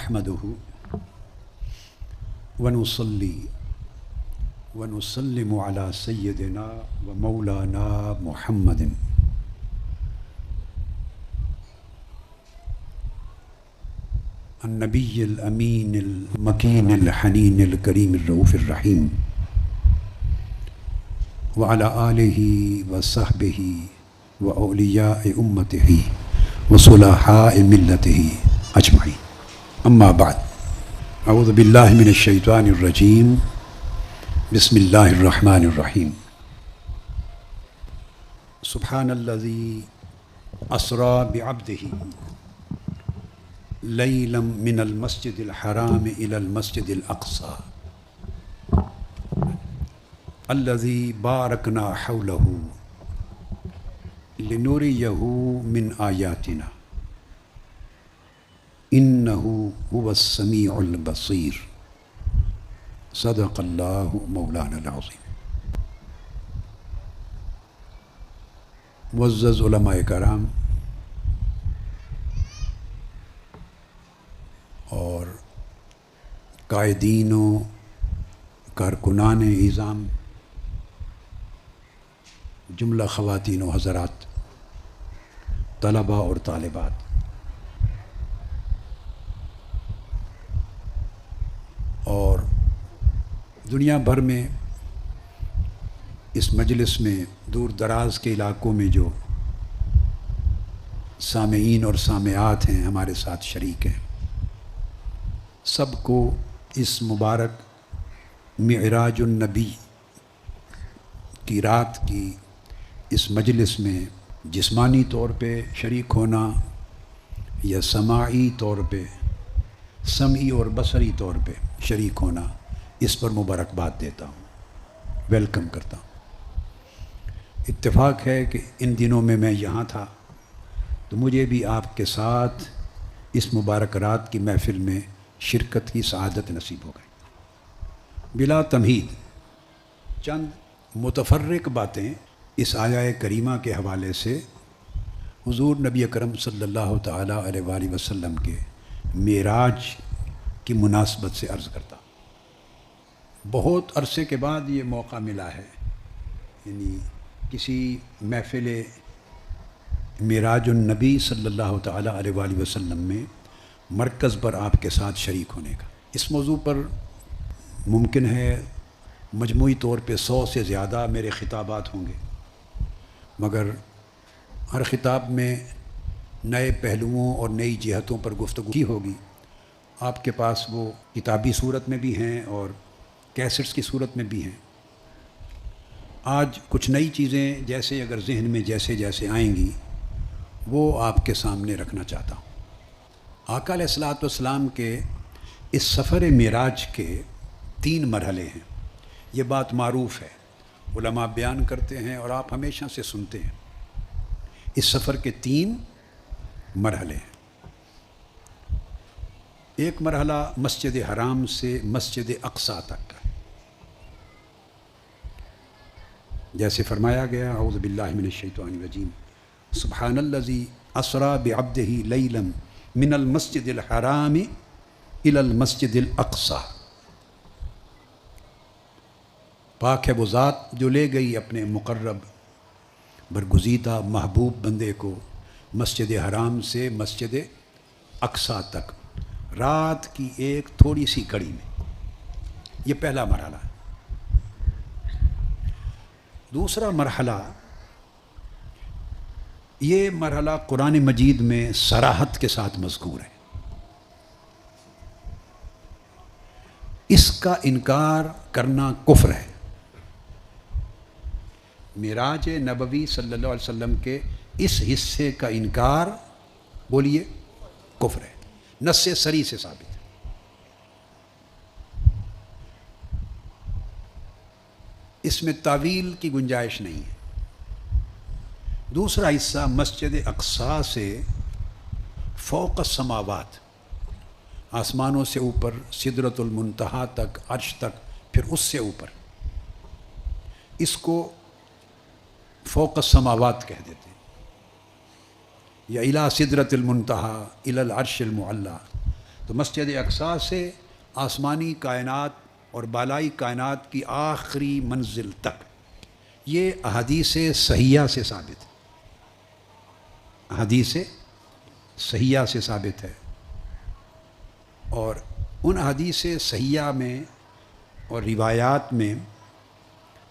نحمده ونصلي ونسلم على سيدنا ومولانا محمد النبي الأمين المكين الحنين الكريم الرؤوف الرحيم وعلى آله وصحبه وأولياء أمته وصلحاء ملته أجمعين. أما بعد، أعوذ بالله من الشيطان الرجيم. بسم الله الرحمن الرحيم. سبحان الذي أسرى بعبده ليلا من المسجد الحرام إلى المسجد الأقصى الذي باركنا حوله لنريه من آياتنا إنه هو السميع البصير. صدق اللہ مولانا العظیم. معزز علماء کرام اور قائدین و کارکنان اعظام، جملہ خواتین و حضرات، طلباء اور طالبات، اور دنیا بھر میں اس مجلس میں دور دراز کے علاقوں میں جو سامعین اور سامعات ہیں، ہمارے ساتھ شریک ہیں، سب کو اس مبارک معراج النبی کی رات کی اس مجلس میں جسمانی طور پہ شریک ہونا یا سماعی طور پہ، سمعی اور بصری طور پہ شریک ہونا، اس پر مبارکباد دیتا ہوں، ویلکم کرتا ہوں۔ اتفاق ہے کہ ان دنوں میں یہاں تھا تو مجھے بھی آپ کے ساتھ اس مبارک رات کی محفل میں شرکت کی سعادت نصیب ہو گئی۔ بلا تمہید چند متفرق باتیں اس آیہ کریمہ کے حوالے سے حضور نبی اکرم صلی اللہ تعالیٰ علیہ وآلہ وسلم کے معراج کی مناسبت سے عرض کرتا ہوں۔ بہت عرصے کے بعد یہ موقع ملا ہے، یعنی کسی محفل معراج النبی صلی اللہ تعالیٰ علیہ وآلہ وسلم میں مرکز پر آپ کے ساتھ شریک ہونے کا۔ اس موضوع پر ممکن ہے مجموعی طور پہ 100 سے زیادہ میرے خطابات ہوں گے، مگر ہر خطاب میں نئے پہلوؤں اور نئی جہتوں پر گفتگو کی ہوگی۔ آپ کے پاس وہ کتابی صورت میں بھی ہیں اور کیسٹس کی صورت میں بھی ہیں۔ آج کچھ نئی چیزیں جیسے اگر ذہن میں جیسے جیسے آئیں گی وہ آپ کے سامنے رکھنا چاہتا ہوں۔ آقا علیہ الصلوۃ والسلام کے اس سفر معراج کے 3 مرحلے ہیں۔ یہ بات معروف ہے، علماء بیان کرتے ہیں اور آپ ہمیشہ سے سنتے ہیں۔ اس سفر کے 3 مرحلے ہیں۔ ایک مرحلہ مسجد حرام سے مسجد اقصیٰ تک کا، جیسے فرمایا گیا اعوذ باللہ من الشیطان الرجیم سبحان الذی اسریٰ بعبدہ لیلا من المسجد الحرام الی المسجد الاقصیٰ۔ پاک ہے وہ ذات جو لے گئی اپنے مقرب برگزیدہ محبوب بندے کو مسجد حرام سے مسجد اقصیٰ تک، رات کی ایک تھوڑی سی کڑی میں۔ یہ پہلا مرحلہ ہے۔ دوسرا مرحلہ، یہ مرحلہ قرآن مجید میں صراحت کے ساتھ مذکور ہے۔ اس کا انکار کرنا کفر ہے۔ معراج نبوی صلی اللہ علیہ وسلم کے اس حصے کا انکار، بولیے، کفر ہے، نص صریح سے ثابت ہے۔ اس میں تعویل کی گنجائش نہیں ہے۔ دوسرا حصہ مسجد اقصیٰ سے فوق السماوات، آسمانوں سے اوپر، سدرۃ المنتہا تک، عرش تک، پھر اس سے اوپر، اس کو فوق السماوات کہہ دیتے ہیں، یا الی سدرۃ المنتہا الی العرش المعلی، تو مسجد اقصیٰ سے آسمانی کائنات اور بالائی کائنات کی آخری منزل تک یہ احادیث صحیحہ سے ثابت ہے، احادیث صحیحہ سے ثابت ہے۔ اور ان حدیث صحیحہ میں اور روایات میں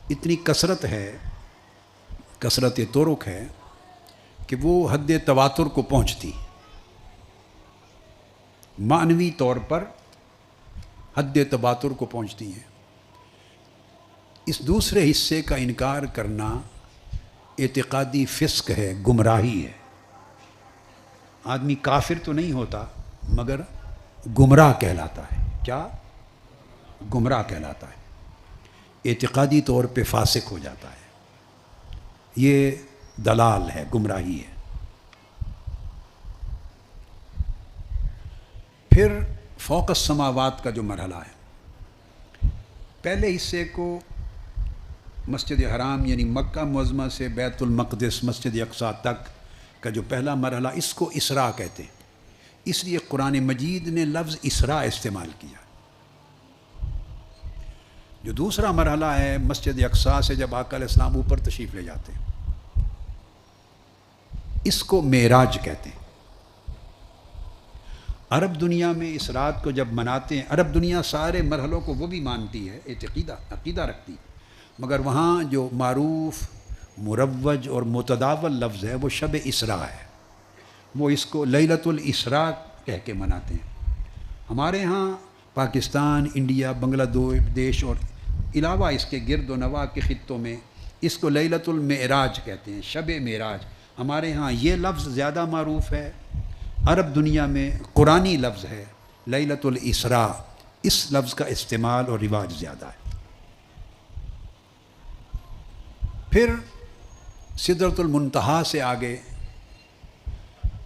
اتنی کثرت ہے، کثرت طرق ہے کہ وہ حد تواتر کو پہنچتی، معنوی طور پر حد تواتر کو پہنچتی ہیں۔ اس دوسرے حصے کا انکار کرنا اعتقادی فسق ہے، گمراہی ہے۔ آدمی کافر تو نہیں ہوتا مگر گمراہ کہلاتا ہے۔ کیا؟ گمراہ کہلاتا ہے، اعتقادی طور پہ فاسق ہو جاتا ہے۔ یہ دلال ہے، گمراہی ہے۔ پھر فوق السماوات کا جو مرحلہ ہے، پہلے حصے کو مسجد حرام یعنی مکہ معظمہ سے بیت المقدس مسجد اقصیٰ تک کا جو پہلا مرحلہ، اس کو اسراء کہتے ہیں۔ اس لیے قرآن مجید نے لفظ اسراء استعمال کیا۔ جو دوسرا مرحلہ ہے مسجد اقصیٰ سے جب آقا علیہ السلام اوپر تشریف لے جاتے ہیں، اس کو معراج کہتے ہیں۔ عرب دنیا میں اس رات کو جب مناتے ہیں، عرب دنیا سارے مرحلوں کو وہ بھی مانتی ہے، عقیدہ رکھتی ہے، مگر وہاں جو معروف مروج اور متداول لفظ ہے وہ شب اسراء ہے۔ وہ اس کو لیلۃ الاسراء کہہ کے مناتے ہیں۔ ہمارے ہاں پاکستان، انڈیا، بنگلہ دیش اور علاوہ اس کے گرد و نواح کے خطوں میں اس کو لیلۃ المعراج کہتے ہیں، شب معراج۔ ہمارے ہاں یہ لفظ زیادہ معروف ہے، عرب دنیا میں قرآنی لفظ ہے لیلۃ الاسراء، اس لفظ کا استعمال اور رواج زیادہ ہے۔ پھر سدرۃ المنتہا سے آگے،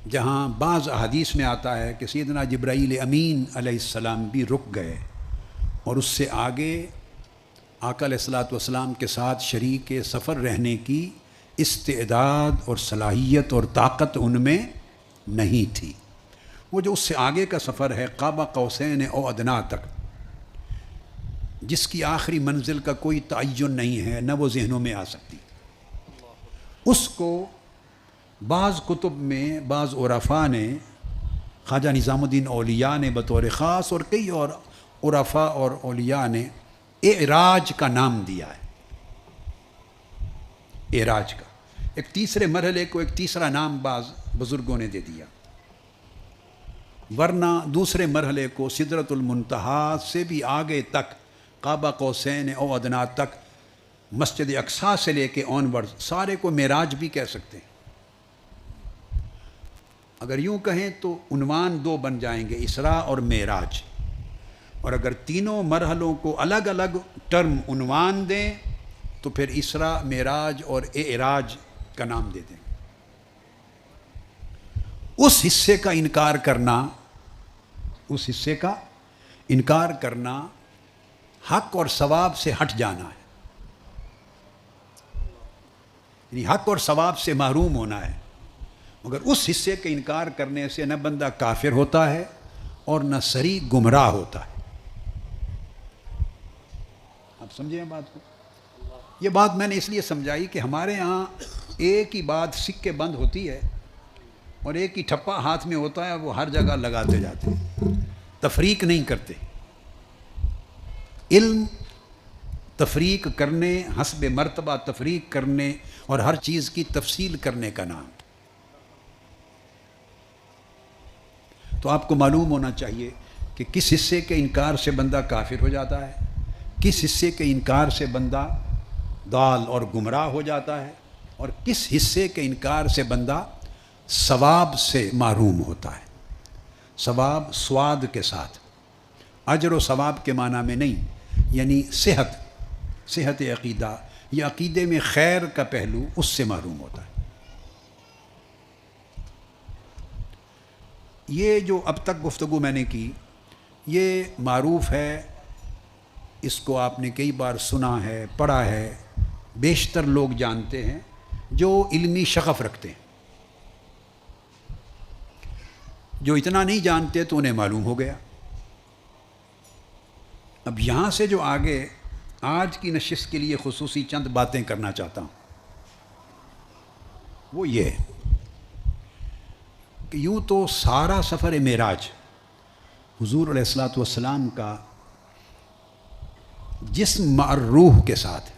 جہاں بعض احادیث میں آتا ہے کہ سیدنا جبرائیل امین علیہ السلام بھی رک گئے، اور اس سے آگے آقا علیہ الصلوۃ والسلام کے ساتھ شریک سفر رہنے کی استعداد اور صلاحیت اور طاقت ان میں نہیں تھی۔ وہ جو اس سے آگے کا سفر ہے قاب قوسین او ادنیٰ تک، جس کی آخری منزل کا کوئی تعین نہیں ہے، نہ وہ ذہنوں میں آ سکتی، اس کو بعض کتب میں بعض عرفاء نے، خواجہ نظام الدین اولیاء نے بطور خاص اور کئی اور عرفاء اور اولیاء نے اعراج کا نام دیا ہے۔ اعراج کا ایک تیسرے مرحلے کو ایک تیسرا نام بعض بزرگوں نے دے دیا، ورنہ دوسرے مرحلے کو سدرۃ المنتہا سے بھی آگے تک قاب قوسین او ادنیٰ تک، مسجد اقصیٰ سے لے کے آن ورڈ سارے کو معراج بھی کہہ سکتے ہیں۔ اگر یوں کہیں تو عنوان دو بن جائیں گے، اسراء اور معراج، اور اگر تینوں مرحلوں کو الگ الگ ٹرم عنوان دیں تو پھر اسراء، معراج اور اعراج کا نام دے دیں۔ اس حصے کا انکار کرنا حق اور ثواب سے ہٹ جانا ہے، یعنی حق اور ثواب سے محروم ہونا ہے۔ مگر اس حصے کے انکار کرنے سے نہ بندہ کافر ہوتا ہے اور نہ صریح گمراہ ہوتا ہے۔ آپ سمجھیں بات کو؟ یہ بات میں نے اس لیے سمجھائی کہ ہمارے ہاں ایک ہی بات سکے بند ہوتی ہے اور ایک ہی ٹھپا ہاتھ میں ہوتا ہے، وہ ہر جگہ لگاتے جاتے ہیں، تفریق نہیں کرتے۔ علم تفریق کرنے، حسب مرتبہ تفریق کرنے اور ہر چیز کی تفصیل کرنے کا نام۔ تو آپ کو معلوم ہونا چاہیے کہ کس حصے کے انکار سے بندہ کافر ہو جاتا ہے، کس حصے کے انکار سے بندہ ضال اور گمراہ ہو جاتا ہے، اور کس حصے کے انکار سے بندہ ثواب سے محروم ہوتا ہے۔ ثواب سواد کے ساتھ، اجر و ثواب کے معنی میں نہیں، یعنی صحت عقیدہ یا عقیدے میں خیر کا پہلو، اس سے محروم ہوتا ہے۔ یہ جو اب تک گفتگو میں نے کی یہ معروف ہے، اس کو آپ نے کئی بار سنا ہے، پڑھا ہے، بیشتر لوگ جانتے ہیں جو علمی شغف رکھتے ہیں۔ جو اتنا نہیں جانتے تو انہیں معلوم ہو گیا۔ اب یہاں سے جو آگے آج کی نشست کے لیے خصوصی چند باتیں کرنا چاہتا ہوں وہ یہ ہے کہ یوں تو سارا سفر معراج حضور علیہ الصلوۃ والسلام کا جسم مع الروح کے ساتھ،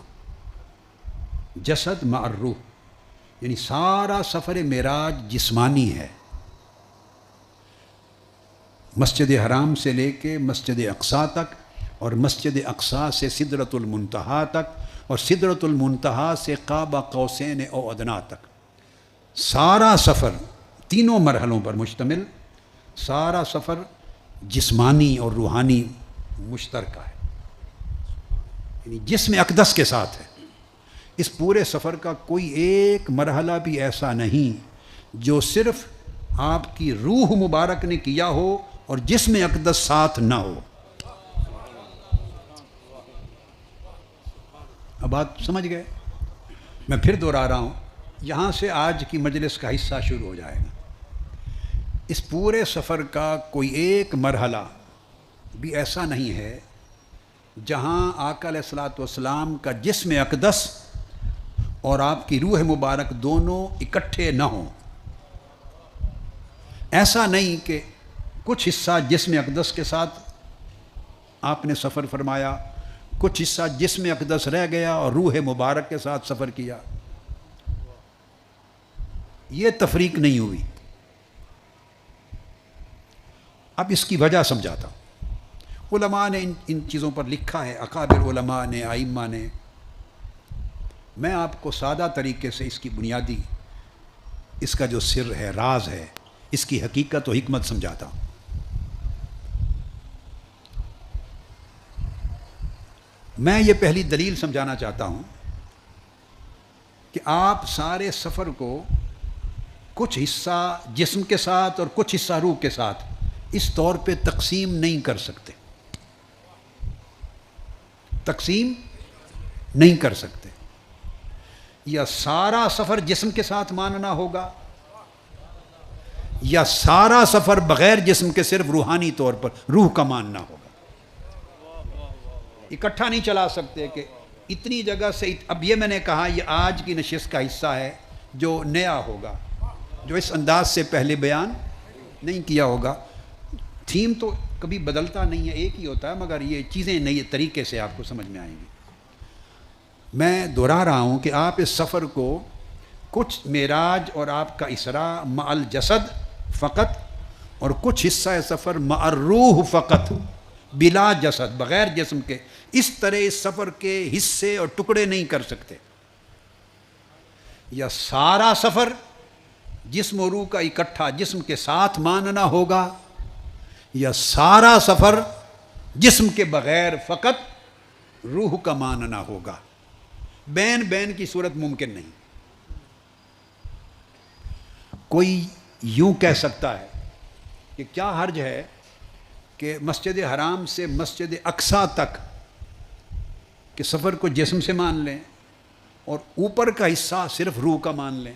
جسد مع الروح، یعنی سارا سفر معراج جسمانی ہے، مسجد حرام سے لے کے مسجد اقصیٰ تک، اور مسجد اقصیٰ سے سدرۃ المنتہا تک، اور سدرۃ المنتہا سے قاب قوسین او ادنیٰ تک، سارا سفر تینوں مرحلوں پر مشتمل، سارا سفر جسمانی اور روحانی مشترکہ ہے، یعنی جسم اقدس کے ساتھ ہے۔ اس پورے سفر کا کوئی ایک مرحلہ بھی ایسا نہیں جو صرف آپ کی روح مبارک نے کیا ہو اور جسم اقدس ساتھ نہ ہو۔ اب بات سمجھ گئے؟ میں پھر دوہرا رہا ہوں، یہاں سے آج کی مجلس کا حصہ شروع ہو جائے گا۔ اس پورے سفر کا کوئی ایک مرحلہ بھی ایسا نہیں ہے جہاں آقا علیہ الصلوۃ والسلام کا جسم اقدس اور آپ کی روح مبارک دونوں اکٹھے نہ ہوں۔ ایسا نہیں کہ کچھ حصہ جسم اقدس کے ساتھ آپ نے سفر فرمایا، کچھ حصہ جسم اقدس رہ گیا اور روح مبارک کے ساتھ سفر کیا، یہ تفریق نہیں ہوئی۔ اب اس کی وجہ سمجھاتا ہوں۔ علماء نے ان چیزوں پر لکھا ہے، اکابر علماء نے، ائمہ نے۔ میں آپ کو سادہ طریقے سے اس کی بنیادی، اس کا جو سر ہے، راز ہے، اس کی حقیقت و حکمت سمجھاتا ہوں۔ میں یہ پہلی دلیل سمجھانا چاہتا ہوں کہ آپ سارے سفر کو کچھ حصہ جسم کے ساتھ اور کچھ حصہ روح کے ساتھ اس طور پہ تقسیم نہیں کر سکتے، تقسیم نہیں کر سکتے۔ یا سارا سفر جسم کے ساتھ ماننا ہوگا، یا سارا سفر بغیر جسم کے صرف روحانی طور پر روح کا ماننا ہوگا۔ اکٹھا نہیں چلا سکتے کہ اتنی جگہ سے۔ اب یہ میں نے کہا یہ آج کی نشست کا حصہ ہے جو نیا ہوگا، جو اس انداز سے پہلے بیان نہیں کیا ہوگا۔ تھیم تو کبھی بدلتا نہیں ہے، ایک ہی ہوتا ہے، مگر یہ چیزیں نئے طریقے سے آپ کو سمجھ میں آئیں گی۔ میں دہرا رہا ہوں کہ آپ اس سفر کو کچھ معراج اور آپ کا اسراء مع الجسد فقط، اور کچھ حصہ سفر مع الروح فقط، بلا جسد، بغیر جسم کے، اس طرح اس سفر کے حصے اور ٹکڑے نہیں کر سکتے۔ یا سارا سفر جسم و روح کا اکٹھا جسم کے ساتھ ماننا ہوگا، یا سارا سفر جسم کے بغیر فقط روح کا ماننا ہوگا۔ بین بین کی صورت ممکن نہیں۔ کوئی یوں کہہ سکتا ہے کہ کیا حرج ہے کہ مسجد حرام سے مسجد اقصیٰ تک کہ سفر کو جسم سے مان لیں اور اوپر کا حصہ صرف روح کا مان لیں۔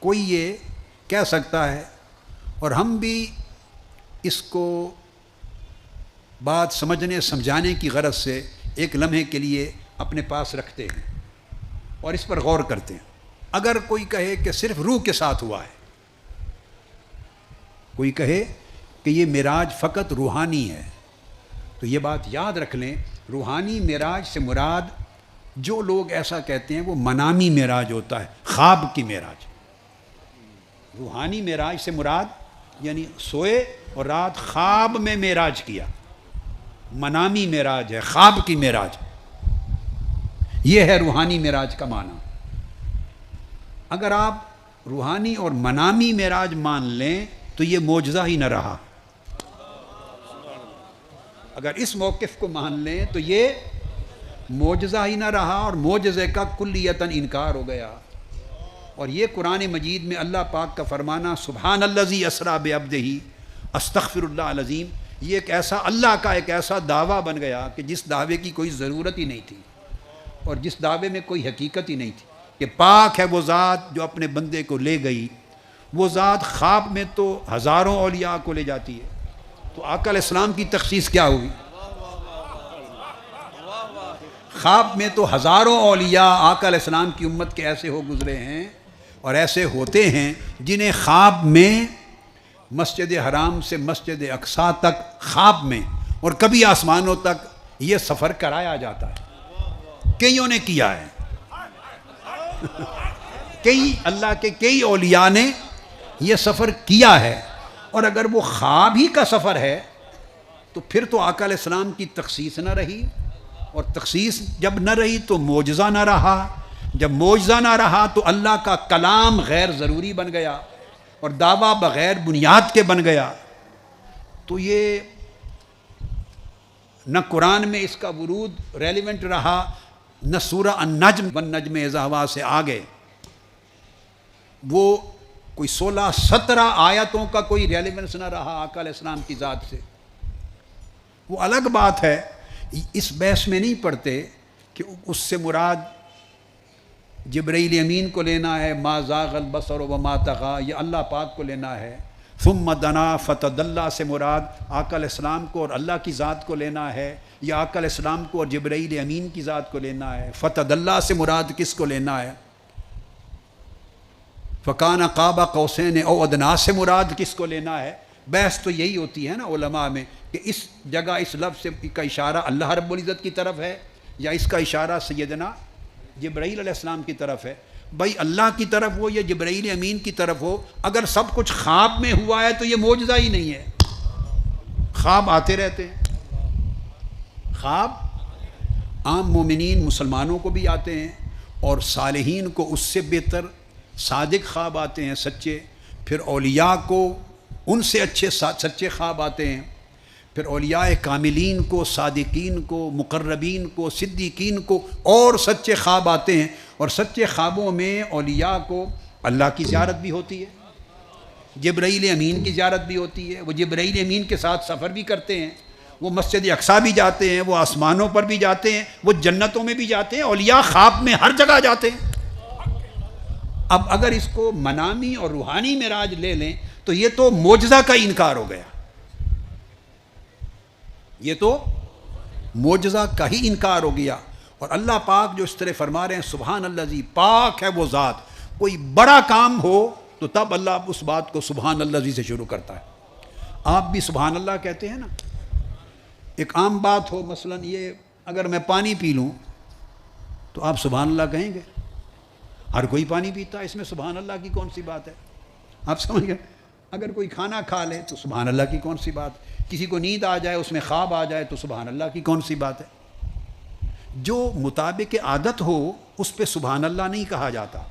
کوئی یہ کہہ سکتا ہے، اور ہم بھی اس کو بات سمجھنے سمجھانے کی غرض سے ایک لمحے کے لیے اپنے پاس رکھتے ہیں اور اس پر غور کرتے ہیں۔ اگر کوئی کہے کہ صرف روح کے ساتھ ہوا ہے، کوئی کہے کہ یہ معراج فقط روحانی ہے، تو یہ بات یاد رکھ لیں، روحانی معراج سے مراد، جو لوگ ایسا کہتے ہیں وہ منامی معراج ہوتا ہے، خواب کی معراج۔ روحانی معراج سے مراد یعنی سوئے اور رات خواب میں معراج کیا، منامی معراج ہے، خواب کی معراج، یہ ہے روحانی معراج کا معنی۔ اگر آپ روحانی اور منامی معراج مان لیں تو یہ معجزہ ہی نہ رہا۔ اگر اس موقف کو مان لیں تو یہ معجزہ ہی نہ رہا اور معجزے کا کلیتاً انکار ہو گیا۔ اور یہ قرآن مجید میں اللہ پاک کا فرمانا سبحان الذی اسریٰ بعبدہ استغفر اللہ العظیم، یہ ایک ایسا اللہ کا ایک ایسا دعویٰ بن گیا کہ جس دعوے کی کوئی ضرورت ہی نہیں تھی اور جس دعوے میں کوئی حقیقت ہی نہیں تھی، کہ پاک ہے وہ ذات جو اپنے بندے کو لے گئی وہ ذات خواب میں تو ہزاروں اولیاء کو لے جاتی ہے، تو آقا علیہ السلام کی تخصیص کیا ہوئی؟ خواب میں تو ہزاروں اولیاء آقا علیہ السلام کی امت کے ایسے ہو گزرے ہیں اور ایسے ہوتے ہیں جنہیں خواب میں مسجد حرام سے مسجد اقصیٰ تک خواب میں اور کبھی آسمانوں تک یہ سفر کرایا جاتا ہے، کئیوں نے کیا ہے، اللہ کے کئی اولیاء نے یہ سفر کیا ہے۔ اور اگر وہ خواب ہی کا سفر ہے تو پھر تو آقا علیہ السلام کی تخصیص نہ رہی، اور تخصیص جب نہ رہی تو معجزہ نہ رہا، جب معجزہ نہ رہا تو اللہ کا کلام غیر ضروری بن گیا اور دعویٰ بغیر بنیاد کے بن گیا۔ تو یہ نہ قرآن میں اس کا ورود ریلیونٹ رہا، نہ سورہ النجم والنجم اذا ہوا سے آگے وہ کوئی 16-17 آیتوں کا کوئی ریلیونس نہ رہا آقا علیہ السلام کی ذات سے۔ وہ الگ بات ہے، اس بحث میں نہیں پڑھتے کہ اس سے مراد جبرائیل امین کو لینا ہے، ما زاغ البصر وما طغی، یہ اللہ پاک کو لینا ہے۔ ثم دنا فتدلی سے مراد آقا علیہ السلام کو اور اللہ کی ذات کو لینا ہے، یا آقا علیہ السلام کو اور جبرائیل امین کی ذات کو لینا ہے۔ فتدلی سے مراد کس کو لینا ہے؟ فکان قاب قوسین او ادنیٰ سے مراد کس کو لینا ہے؟ بحث تو یہی ہوتی ہے نا علماء میں کہ اس جگہ اس لفظ کا اشارہ اللہ رب العزت کی طرف ہے یا اس کا اشارہ سیدنا جبرائیل علیہ السلام کی طرف ہے۔ بھائی اللہ کی طرف ہو یا جبرائیل امین کی طرف ہو، اگر سب کچھ خواب میں ہوا ہے تو یہ معجزہ ہی نہیں ہے۔ خواب آتے رہتے ہیں، خواب عام مومنین مسلمانوں کو بھی آتے ہیں اور صالحین کو اس سے بہتر صادق خواب آتے ہیں، سچے، پھر اولیاء کو ان سے اچھے سچے خواب آتے ہیں، پھر اولیاء کاملین کو، صادقین کو، مقربین کو، صدیقین کو اور سچے خواب آتے ہیں، اور سچے خوابوں میں اولیاء کو اللہ کی زیارت بھی ہوتی ہے، جبرائیل امین کی زیارت بھی ہوتی ہے، وہ جبرائیل امین کے ساتھ سفر بھی کرتے ہیں، وہ مسجد اقصیٰ بھی جاتے ہیں، وہ آسمانوں پر بھی جاتے ہیں، وہ جنتوں میں بھی جاتے ہیں، اولیاء خواب میں ہر جگہ جاتے ہیں۔ اب اگر اس کو منامی اور روحانی معراج لے لیں تو یہ تو معجزہ کا انکار ہو گیا، یہ تو معجزہ کا ہی انکار ہو گیا۔ اور اللہ پاک جو اس طرح فرما رہے ہیں سبحان الذی، پاک ہے وہ ذات، کوئی بڑا کام ہو تو تب اللہ اس بات کو سبحان الذی سے شروع کرتا ہے۔ آپ بھی سبحان اللہ کہتے ہیں نا، ایک عام بات ہو، مثلا یہ اگر میں پانی پی لوں تو آپ سبحان اللہ کہیں گے؟ ہر کوئی پانی پیتا ہے، اس میں سبحان اللہ کی کون سی بات ہے؟ آپ سمجھ گئے؟ اگر کوئی کھانا کھا لے تو سبحان اللہ کی کون سی بات؟ کسی کو نیند آ جائے، اس میں خواب آ جائے تو سبحان اللہ کی کون سی بات ہے؟ جو مطابق عادت ہو اس پہ سبحان اللہ نہیں کہا جاتا،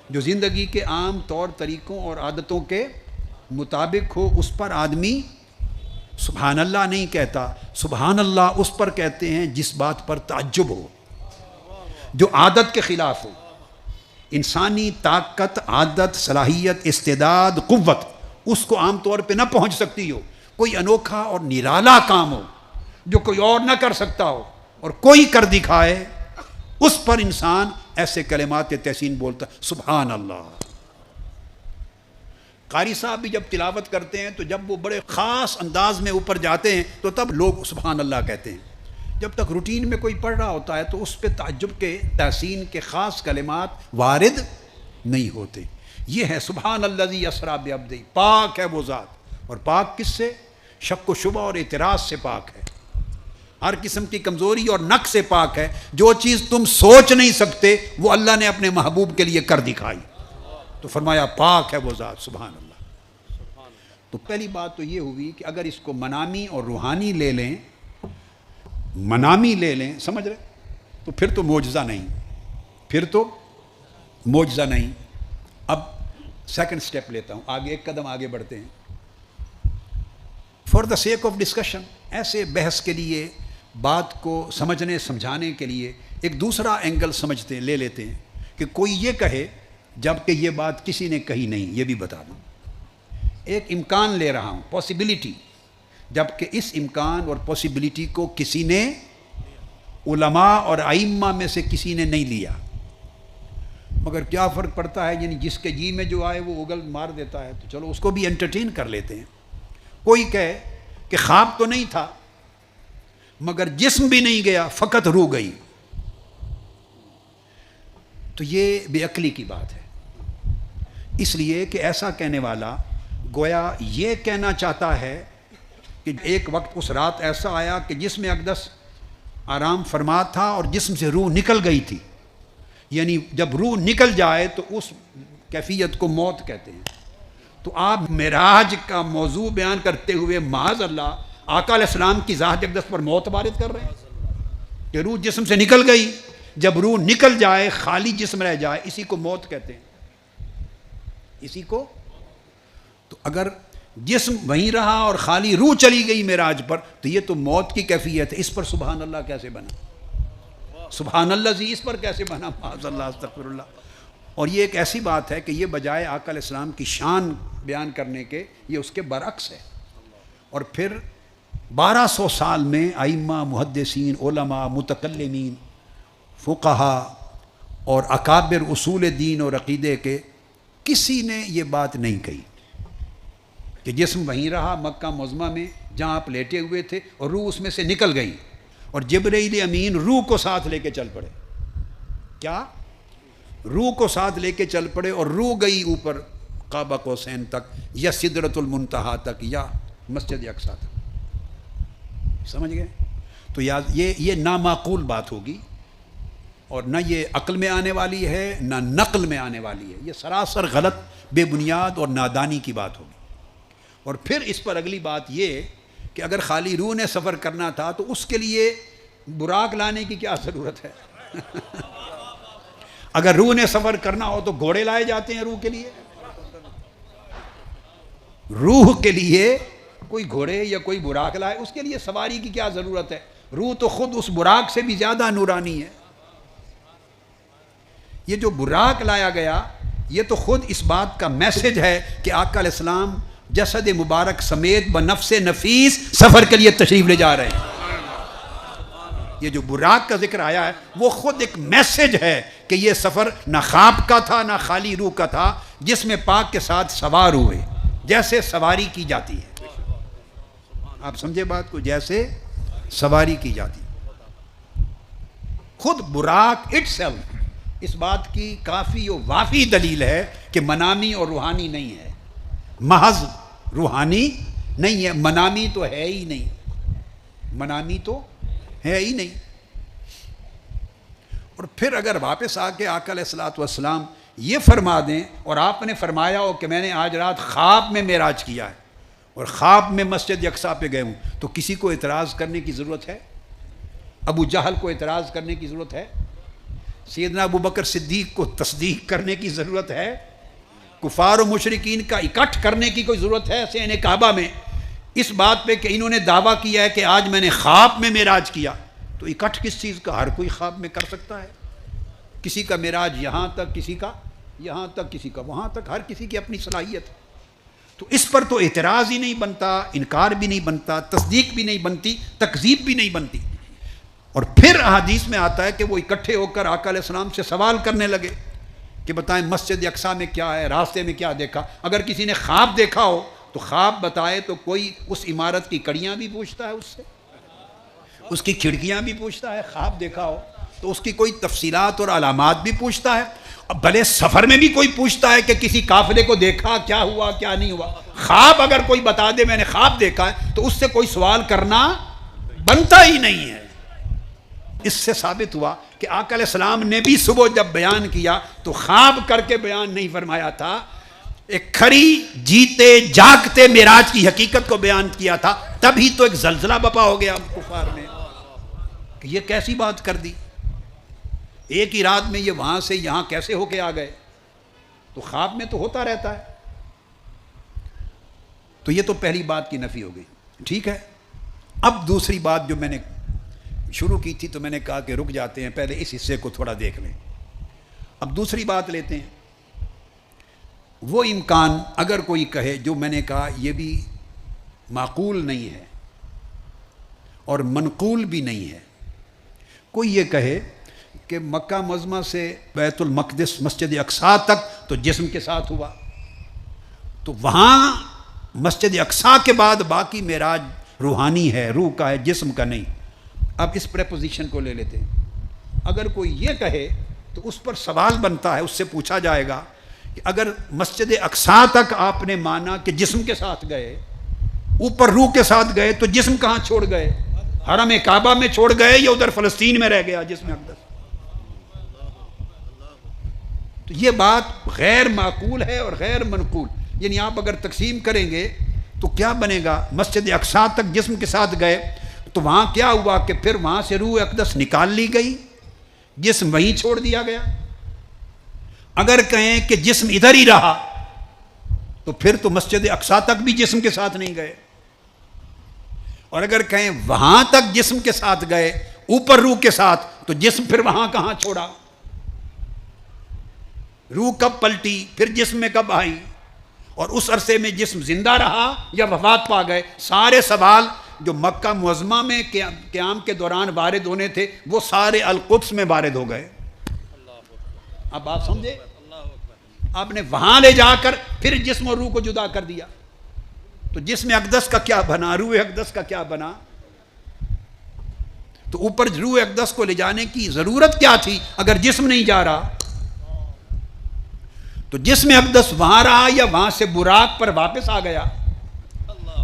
جو زندگی کے عام طور طریقوں اور عادتوں کے مطابق ہو اس پر آدمی سبحان اللہ نہیں کہتا، سبحان اللہ اس پر کہتے ہیں جس بات پر تعجب ہو، جو عادت کے خلاف ہو، انسانی طاقت، عادت، صلاحیت، استعداد، قوت اس کو عام طور پہ نہ پہنچ سکتی ہو، کوئی انوکھا اور نرالا کام ہو جو کوئی اور نہ کر سکتا ہو اور کوئی کر دکھائے، اس پر انسان ایسے کلمات تحسین بولتا ہے سبحان اللہ۔ قاری صاحب بھی جب تلاوت کرتے ہیں تو جب وہ بڑے خاص انداز میں اوپر جاتے ہیں تو تب لوگ سبحان اللہ کہتے ہیں، جب تک روٹین میں کوئی پڑھ رہا ہوتا ہے تو اس پہ تعجب کے، تحسین کے خاص کلمات وارد نہیں ہوتے۔ یہ ہے سبحان الذی اسریٰ بعبدہ، پاک ہے وہ ذات، اور پاک کس سے؟ شک و شبہ اور اعتراض سے پاک ہے، ہر قسم کی کمزوری اور نقص سے پاک ہے۔ جو چیز تم سوچ نہیں سکتے وہ اللہ نے اپنے محبوب کے لیے کر دکھائی، تو فرمایا پاک ہے وہ ذات، سبحان اللہ۔ تو پہلی بات تو یہ ہوئی کہ اگر اس کو منامی اور روحانی لے لیں، منامی لے لیں، سمجھ رہے، تو پھر تو معجزہ نہیں، پھر تو معجزہ نہیں۔ اب سیکنڈ سٹیپ لیتا ہوں، آگے ایک قدم آگے بڑھتے ہیں۔ For the sake of discussion, ایسے بحث کے لیے، بات کو سمجھنے سمجھانے کے لیے ایک دوسرا اینگل سمجھتے لے لیتے ہیں کہ کوئی یہ کہے جبکہ یہ بات کسی نے کہی نہیں، یہ بھی بتا دوں، ایک امکان لے رہا ہوں، پاسبلٹی، جبکہ اس امکان اور پاسبلٹی کو کسی نے، علماء اور ائمہ میں سے کسی نے نہیں لیا۔ مگر کیا فرق پڑتا ہے، یعنی جس کے جی میں جو آئے وہ اگل مار دیتا ہے، تو چلو اس کو بھی انٹرٹین کر لیتے ہیں۔ کوئی کہے کہ خواب تو نہیں تھا مگر جسم بھی نہیں گیا، فقط روح گئی، تو یہ بے عقلی کی بات ہے۔ اس لیے کہ ایسا کہنے والا گویا یہ کہنا چاہتا ہے کہ ایک وقت اس رات ایسا آیا کہ جسم اقدس آرام فرما تھا اور جسم سے روح نکل گئی تھی، یعنی جب روح نکل جائے تو اس کیفیت کو موت کہتے ہیں۔ تو آپ معراج کا موضوع بیان کرتے ہوئے معاذ اللہ آقا علیہ السلام کی ذات اقدس پر موت وارد کر رہے ہیں کہ روح جسم سے نکل گئی۔ جب روح نکل جائے، خالی جسم رہ جائے، اسی کو موت کہتے ہیں، اسی کو۔ تو اگر جسم وہیں رہا اور خالی روح چلی گئی معراج پر، تو یہ تو موت کی کیفیت ہے۔ اس پر سبحان اللہ کیسے بنا؟ سبحان اللہ جی، اس پر کیسے بنا؟ معاذ اللہ، استغفر اللہ۔ اور یہ ایک ایسی بات ہے کہ یہ بجائے آقا علیہ السلام کی شان بیان کرنے کے، یہ اس کے برعکس ہے۔ اور پھر 1200 سال میں ائمہ، محدثین، علماء، متکلمین، فقہا اور اکابر اصول دین اور عقیدے کے کسی نے یہ بات نہیں کہی کہ جسم وہیں رہا مکہ معظمہ میں جہاں آپ لیٹے ہوئے تھے اور روح اس میں سے نکل گئی، اور جبرائیل امین روح کو ساتھ لے کے چل پڑے۔ کیا؟ روح کو ساتھ لے کے چل پڑے، اور روح گئی اوپر قاب قوسین تک، یا سدرۃ المنتہا تک، یا مسجد اقصیٰ تک۔ سمجھ گئے؟ تو یہ نامعقول بات ہوگی، اور نہ یہ عقل میں آنے والی ہے نہ نقل میں آنے والی ہے، یہ سراسر غلط، بے بنیاد اور نادانی کی بات ہوگی۔ اور پھر اس پر اگلی بات یہ کہ اگر خالی روح نے سفر کرنا تھا تو اس کے لیے براق لانے کی کیا ضرورت ہے؟ اگر روح نے سفر کرنا ہو تو گھوڑے لائے جاتے ہیں روح کے لیے؟ روح کے لیے کوئی گھوڑے یا کوئی براق لائے، اس کے لیے سواری کی کیا ضرورت ہے؟ روح تو خود اس براق سے بھی زیادہ نورانی ہے۔ یہ جو براق لایا گیا، یہ تو خود اس بات کا میسج ہے کہ آقا علیہ السلام جسد مبارک سمیت بنفس نفیس سفر کے لیے تشریف لے جا رہے ہیں۔ یہ جو براق کا ذکر آیا ہے وہ خود ایک میسج ہے کہ یہ سفر نہ خواب کا تھا نہ خالی روح کا تھا، جس میں پاک کے ساتھ سوار ہوئے، جیسے سواری کی جاتی ہے۔ آپ سمجھے بات کو؟ جیسے سواری کی جاتی ہے۔ خود براق اٹسیلف اس بات کی کافی و وافی دلیل ہے کہ منامی اور روحانی نہیں ہے، محض روحانی نہیں ہے، منامی تو ہے ہی نہیں، منامی تو ہے ہی نہیں۔ اور پھر اگر واپس آ کے آقا علیہ الصلوۃ والسلام یہ فرما دیں، اور آپ نے فرمایا ہو کہ میں نے آج رات خواب میں معراج کیا ہے اور خواب میں مسجد اقصیٰ پہ گئے ہوں، تو کسی کو اعتراض کرنے کی ضرورت ہے؟ ابو جہل کو اعتراض کرنے کی ضرورت ہے؟ سیدنا ابو بکر صدیق کو تصدیق کرنے کی ضرورت ہے؟ کفار و مشرکین کا اکٹھ کرنے کی کوئی ضرورت ہے سین کعبہ میں اس بات پہ کہ انہوں نے دعویٰ کیا ہے کہ آج میں نے خواب میں معراج کیا؟ تو اکٹھ کس چیز کا؟ ہر کوئی خواب میں کر سکتا ہے، کسی کا معراج یہاں تک، کسی کا یہاں تک، کسی کا وہاں تک، ہر کسی کی اپنی صلاحیت۔ تو اس پر تو اعتراض ہی نہیں بنتا، انکار بھی نہیں بنتا، تصدیق بھی نہیں بنتی، تکذیب بھی نہیں بنتی۔ اور پھر احادیث میں آتا ہے کہ وہ اکٹھے ہو کر آقا علیہ السلام سے سوال کرنے لگے کہ بتائیں مسجد اقصیٰ میں کیا ہے، راستے میں کیا دیکھا؟ اگر کسی نے خواب دیکھا ہو تو خواب بتائے، تو کوئی اس عمارت کی کڑیاں بھی پوچھتا ہے اس سے، اس کی کھڑکیاں بھی پوچھتا ہے۔ خواب دیکھا ہو تو اس کی کوئی تفصیلات اور علامات بھی پوچھتا ہے۔ اب بھلے سفر میں بھی کوئی پوچھتا ہے کہ کسی قافلے کو دیکھا، کیا ہوا کیا نہیں ہوا۔ خواب اگر کوئی بتا دے میں نے خواب دیکھا ہے تو اس سے کوئی سوال کرنا بنتا ہی نہیں ہے۔ اس سے ثابت ہوا کہ آقا علیہ السلام نے بھی صبح جب بیان کیا تو خواب کر کے بیان نہیں فرمایا تھا، ایک کھڑی جیتے جاگتے معراج کی حقیقت کو بیان کیا تھا۔ تب ہی تو ایک زلزلہ بپا ہو گیا کفار میں کہ یہ کیسی بات کر دی، ایک ہی رات میں یہ وہاں سے یہاں کیسے ہو کے آ گئے؟ تو خواب میں تو ہوتا رہتا ہے۔ تو یہ تو پہلی بات کی نفی ہو گئی، ٹھیک ہے۔ اب دوسری بات جو میں نے شروع کی تھی تو میں نے کہا کہ رک جاتے ہیں، پہلے اس حصے کو تھوڑا دیکھ لیں۔ اب دوسری بات لیتے ہیں، وہ امکان اگر کوئی کہے جو میں نے کہا یہ بھی معقول نہیں ہے اور منقول بھی نہیں ہے، کوئی یہ کہے کہ مکہ معظمہ سے بیت المقدس مسجد اقصیٰ تک تو جسم کے ساتھ ہوا، تو وہاں مسجد اقصیٰ کے بعد باقی معراج روحانی ہے، روح کا ہے، جسم کا نہیں۔ اب اس پریپوزیشن کو لے لیتے ہیں۔ اگر کوئی یہ کہے تو اس پر سوال بنتا ہے، اس سے پوچھا جائے گا کہ اگر مسجد اقصیٰ تک آپ نے مانا کہ جسم کے ساتھ گئے، اوپر روح کے ساتھ گئے، تو جسم کہاں چھوڑ گئے؟ حرم کعبہ میں چھوڑ گئے یا ادھر فلسطین میں رہ گیا جسم اقدس؟ تو یہ بات غیر معقول ہے اور غیر منقول۔ یعنی آپ اگر تقسیم کریں گے تو کیا بنے گا؟ مسجد اقصیٰ تک جسم کے ساتھ گئے تو وہاں کیا ہوا کہ پھر وہاں سے روح اقدس نکال لی گئی، جسم وہیں چھوڑ دیا گیا۔ اگر کہیں کہ جسم ادھر ہی رہا تو پھر تو مسجد اقصیٰ تک بھی جسم کے ساتھ نہیں گئے، اور اگر کہیں وہاں تک جسم کے ساتھ گئے اوپر روح کے ساتھ تو جسم پھر وہاں کہاں چھوڑا؟ روح کب پلٹی، پھر جسم میں کب آئی، اور اس عرصے میں جسم زندہ رہا یا وفات پا گئے؟ سارے سوال جو مکہ معظمہ میں قیام کے دوران وارد ہونے تھے وہ سارے القدس میں وارد ہو گئے۔ اب آپ سمجھے؟ آپ نے وہاں لے جا کر پھر جسم اور روح کو جدا کر دیا، تو جسم اقدس کا کیا بنا، روح اقدس کا کیا بنا؟ تو اوپر روح اقدس کو لے جانے کی ضرورت کیا تھی اگر جسم نہیں جا رہا؟ تو جسم اقدس وہاں رہا یا وہاں سے براق پر واپس آ گیا؟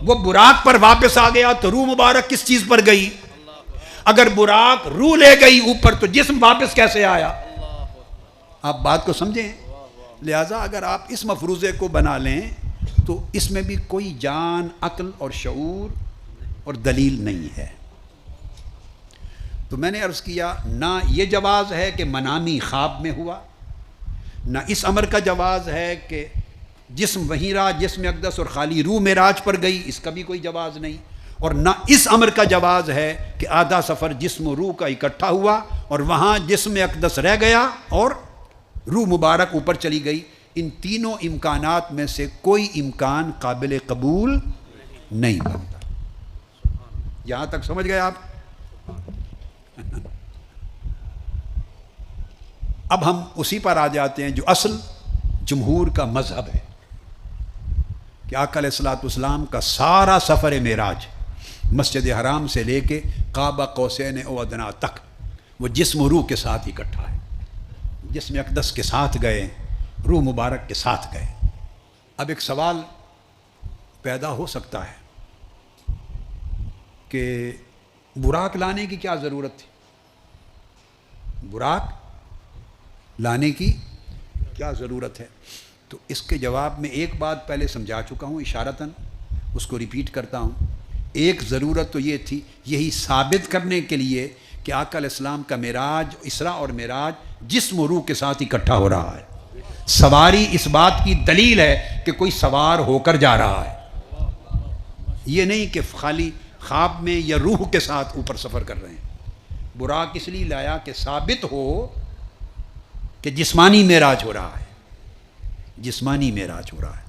وہ براق پر واپس آ گیا تو روح مبارک کس چیز پر گئی؟ اگر براق روح لے گئی اوپر تو جسم واپس کیسے آیا؟ آپ بات کو سمجھیں۔ لہذا اگر آپ اس مفروضے کو بنا لیں تو اس میں بھی کوئی جان، عقل اور شعور اور دلیل نہیں ہے۔ تو میں نے عرض کیا نہ یہ جواز ہے کہ منامی خواب میں ہوا، نہ اس امر کا جواز ہے کہ جسم وہیں رہا، جسم اقدس اور خالی روح معراج پر گئی، اس کا بھی کوئی جواز نہیں، اور نہ اس امر کا جواز ہے کہ آدھا سفر جسم و روح کا اکٹھا ہوا اور وہاں جسم اقدس رہ گیا اور روح مبارک اوپر چلی گئی۔ ان تینوں امکانات میں سے کوئی امکان قابل قبول نہیں بنتا۔ یہاں تک سمجھ گئے آپ؟ اب ہم اسی پر آ جاتے ہیں جو اصل جمہور کا مذہب ہے کہ آقا علیہ الصلوۃ والسلام کا سارا سفر معراج مسجد حرام سے لے کے قاب قوسین او ادنا تک وہ جسم و روح کے ساتھ اکٹھا ہے۔ جسم اقدس کے ساتھ گئے، روح مبارک کے ساتھ گئے۔ اب ایک سوال پیدا ہو سکتا ہے کہ براق لانے کی کیا ضرورت تھی؟ براق لانے کی کیا ضرورت ہے؟ تو اس کے جواب میں ایک بات پہلے سمجھا چکا ہوں اشارتاً، اس کو ریپیٹ کرتا ہوں۔ ایک ضرورت تو یہ تھی، یہی ثابت کرنے کے لیے کہ آقا علیہ السلام کا معراج، اسراء اور معراج جسم و روح کے ساتھ اکٹھا ہو رہا ہے۔ سواری اس بات کی دلیل ہے کہ کوئی سوار ہو کر جا رہا ہے، یہ نہیں کہ خالی خواب میں یا روح کے ساتھ اوپر سفر کر رہے ہیں۔ براق اس لیے لایا کہ ثابت ہو کہ جسمانی معراج ہو رہا ہے، جسمانی معراج ہو رہا ہے۔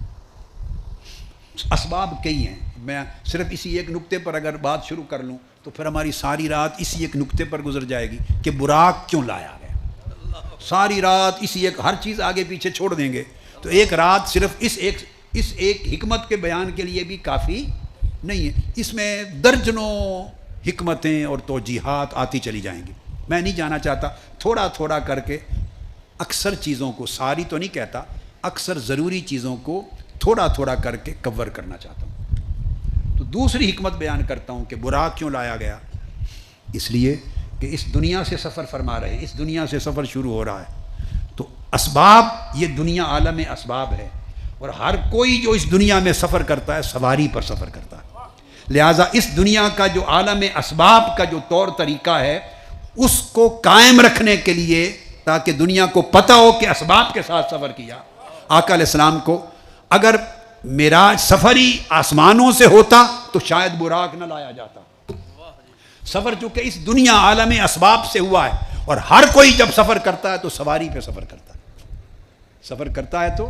اسباب کئی ہیں، میں صرف اسی ایک نقطے پر اگر بات شروع کر لوں تو پھر ہماری ساری رات اسی ایک نقطے پر گزر جائے گی کہ براق کیوں لایا گیا۔ ساری رات اسی ایک، ہر چیز آگے پیچھے چھوڑ دیں گے تو ایک رات صرف اس ایک حکمت کے بیان کے لیے بھی کافی نہیں ہے۔ اس میں درجنوں حکمتیں اور توجیحات آتی چلی جائیں گی۔ میں نہیں جانا چاہتا، تھوڑا تھوڑا کر کے اکثر چیزوں کو، ساری تو نہیں کہتا، اکثر ضروری چیزوں کو تھوڑا تھوڑا کر کے کور کرنا چاہتا ہوں۔ تو دوسری حکمت بیان کرتا ہوں کہ براق کیوں لایا گیا۔ اس لیے کہ اس دنیا سے سفر فرما رہے ہیں، اس دنیا سے سفر شروع ہو رہا ہے، تو اسباب، یہ دنیا عالم اسباب ہے، اور ہر کوئی جو اس دنیا میں سفر کرتا ہے سواری پر سفر کرتا ہے۔ لہٰذا اس دنیا کا جو عالم اسباب کا جو طور طریقہ ہے اس کو قائم رکھنے کے لیے، تاکہ دنیا کو پتہ ہو کہ اسباب کے ساتھ سفر کیا۔ آقا علیہ السلام کو اگر معراج سفر ہی آسمانوں سے ہوتا تو شاید براق نہ لایا جاتا۔ سفر چونکہ اس دنیا عالم اسباب سے ہوا ہے، اور ہر کوئی جب سفر کرتا ہے تو سواری پہ سفر کرتا ہے، سفر کرتا ہے تو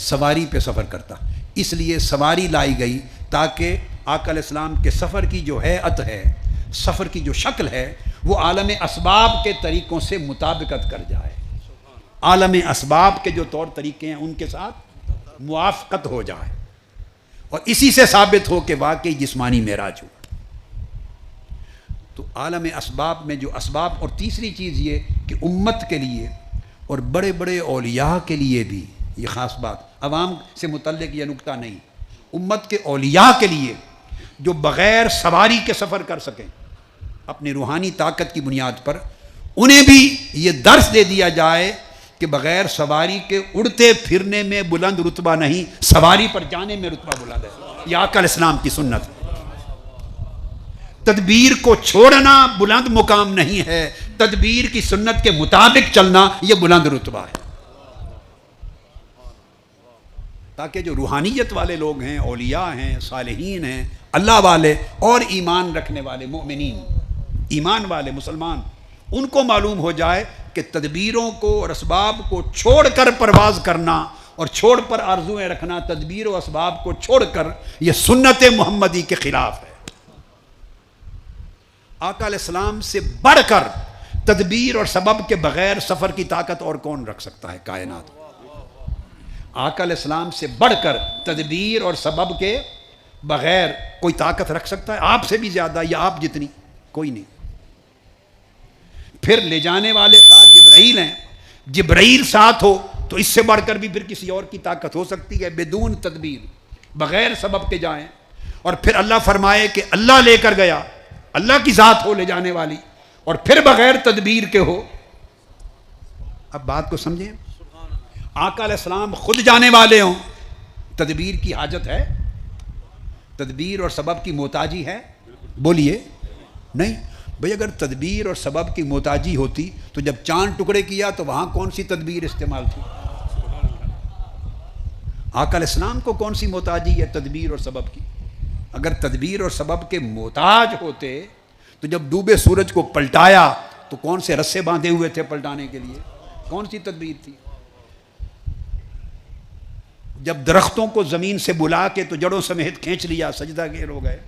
سواری پہ سفر کرتا، اس لیے سواری لائی گئی تاکہ آقا علیہ السلام کے سفر کی جو ہیئت ہے، سفر کی جو شکل ہے، وہ عالم اسباب کے طریقوں سے مطابقت کر جائے، عالم اسباب کے جو طور طریقے ہیں ان کے ساتھ موافقت ہو جائے، اور اسی سے ثابت ہو کہ واقعی جسمانی معراج ہو۔ تو عالم اسباب میں جو اسباب، اور تیسری چیز یہ کہ امت کے لیے اور بڑے بڑے اولیاء کے لیے بھی یہ خاص بات، عوام سے متعلق یہ نکتہ نہیں، امت کے اولیاء کے لیے جو بغیر سواری کے سفر کر سکیں اپنی روحانی طاقت کی بنیاد پر، انہیں بھی یہ درس دے دیا جائے کہ بغیر سواری کے اڑتے پھرنے میں بلند رتبہ نہیں، سواری پر جانے میں رتبہ بلند ہے۔ یہ آقا علیہ السلام کی سنت ہے۔ تدبیر کو چھوڑنا بلند مقام نہیں ہے، تدبیر کی سنت کے مطابق چلنا یہ بلند رتبہ ہے، تاکہ جو روحانیت والے لوگ ہیں، اولیاء ہیں، صالحین ہیں، اللہ والے اور ایمان رکھنے والے مومنین، ایمان والے مسلمان، ان کو معلوم ہو جائے کہ تدبیروں کو اور اسباب کو چھوڑ کر پرواز کرنا اور چھوڑ پر آرزویں رکھنا، تدبیر و اسباب کو چھوڑ کر یہ سنت محمدی کے خلاف ہے۔ آقا علیہ السلام سے بڑھ کر تدبیر اور سبب کے بغیر سفر کی طاقت اور کون رکھ سکتا ہے کائنات؟ آقا علیہ السلام سے بڑھ کر تدبیر اور سبب کے بغیر کوئی طاقت رکھ سکتا ہے؟ آپ سے بھی زیادہ یا آپ جتنی؟ کوئی نہیں۔ پھر لے جانے والے ساتھ جبرائیل ہیں، جبرائیل ساتھ ہو تو اس سے بڑھ کر بھی پھر کسی اور کی طاقت ہو سکتی ہے؟ بدون تدبیر، بغیر سبب کے جائیں، اور پھر اللہ فرمائے کہ اللہ لے کر گیا، اللہ کی ذات ہو لے جانے والی، اور پھر بغیر تدبیر کے ہو۔ اب بات کو سمجھیں، آقا علیہ السلام خود جانے والے ہوں، تدبیر کی حاجت ہے؟ تدبیر اور سبب کی محتاجی ہے؟ بولیے نہیں بھئی، اگر تدبیر اور سبب کی محتاجی ہوتی تو جب چاند ٹکڑے کیا تو وہاں کون سی تدبیر استعمال تھی؟ آقا علیہ السلام کو کون سی محتاجی ہے تدبیر اور سبب کی؟ اگر تدبیر اور سبب کے محتاج ہوتے تو جب ڈوبے سورج کو پلٹایا تو کون سے رسے باندھے ہوئے تھے پلٹانے کے لیے؟ کون سی تدبیر تھی؟ جب درختوں کو زمین سے بلا کے تو جڑوں سمیت کھینچ لیا، سجدہ گیر ہو گئے،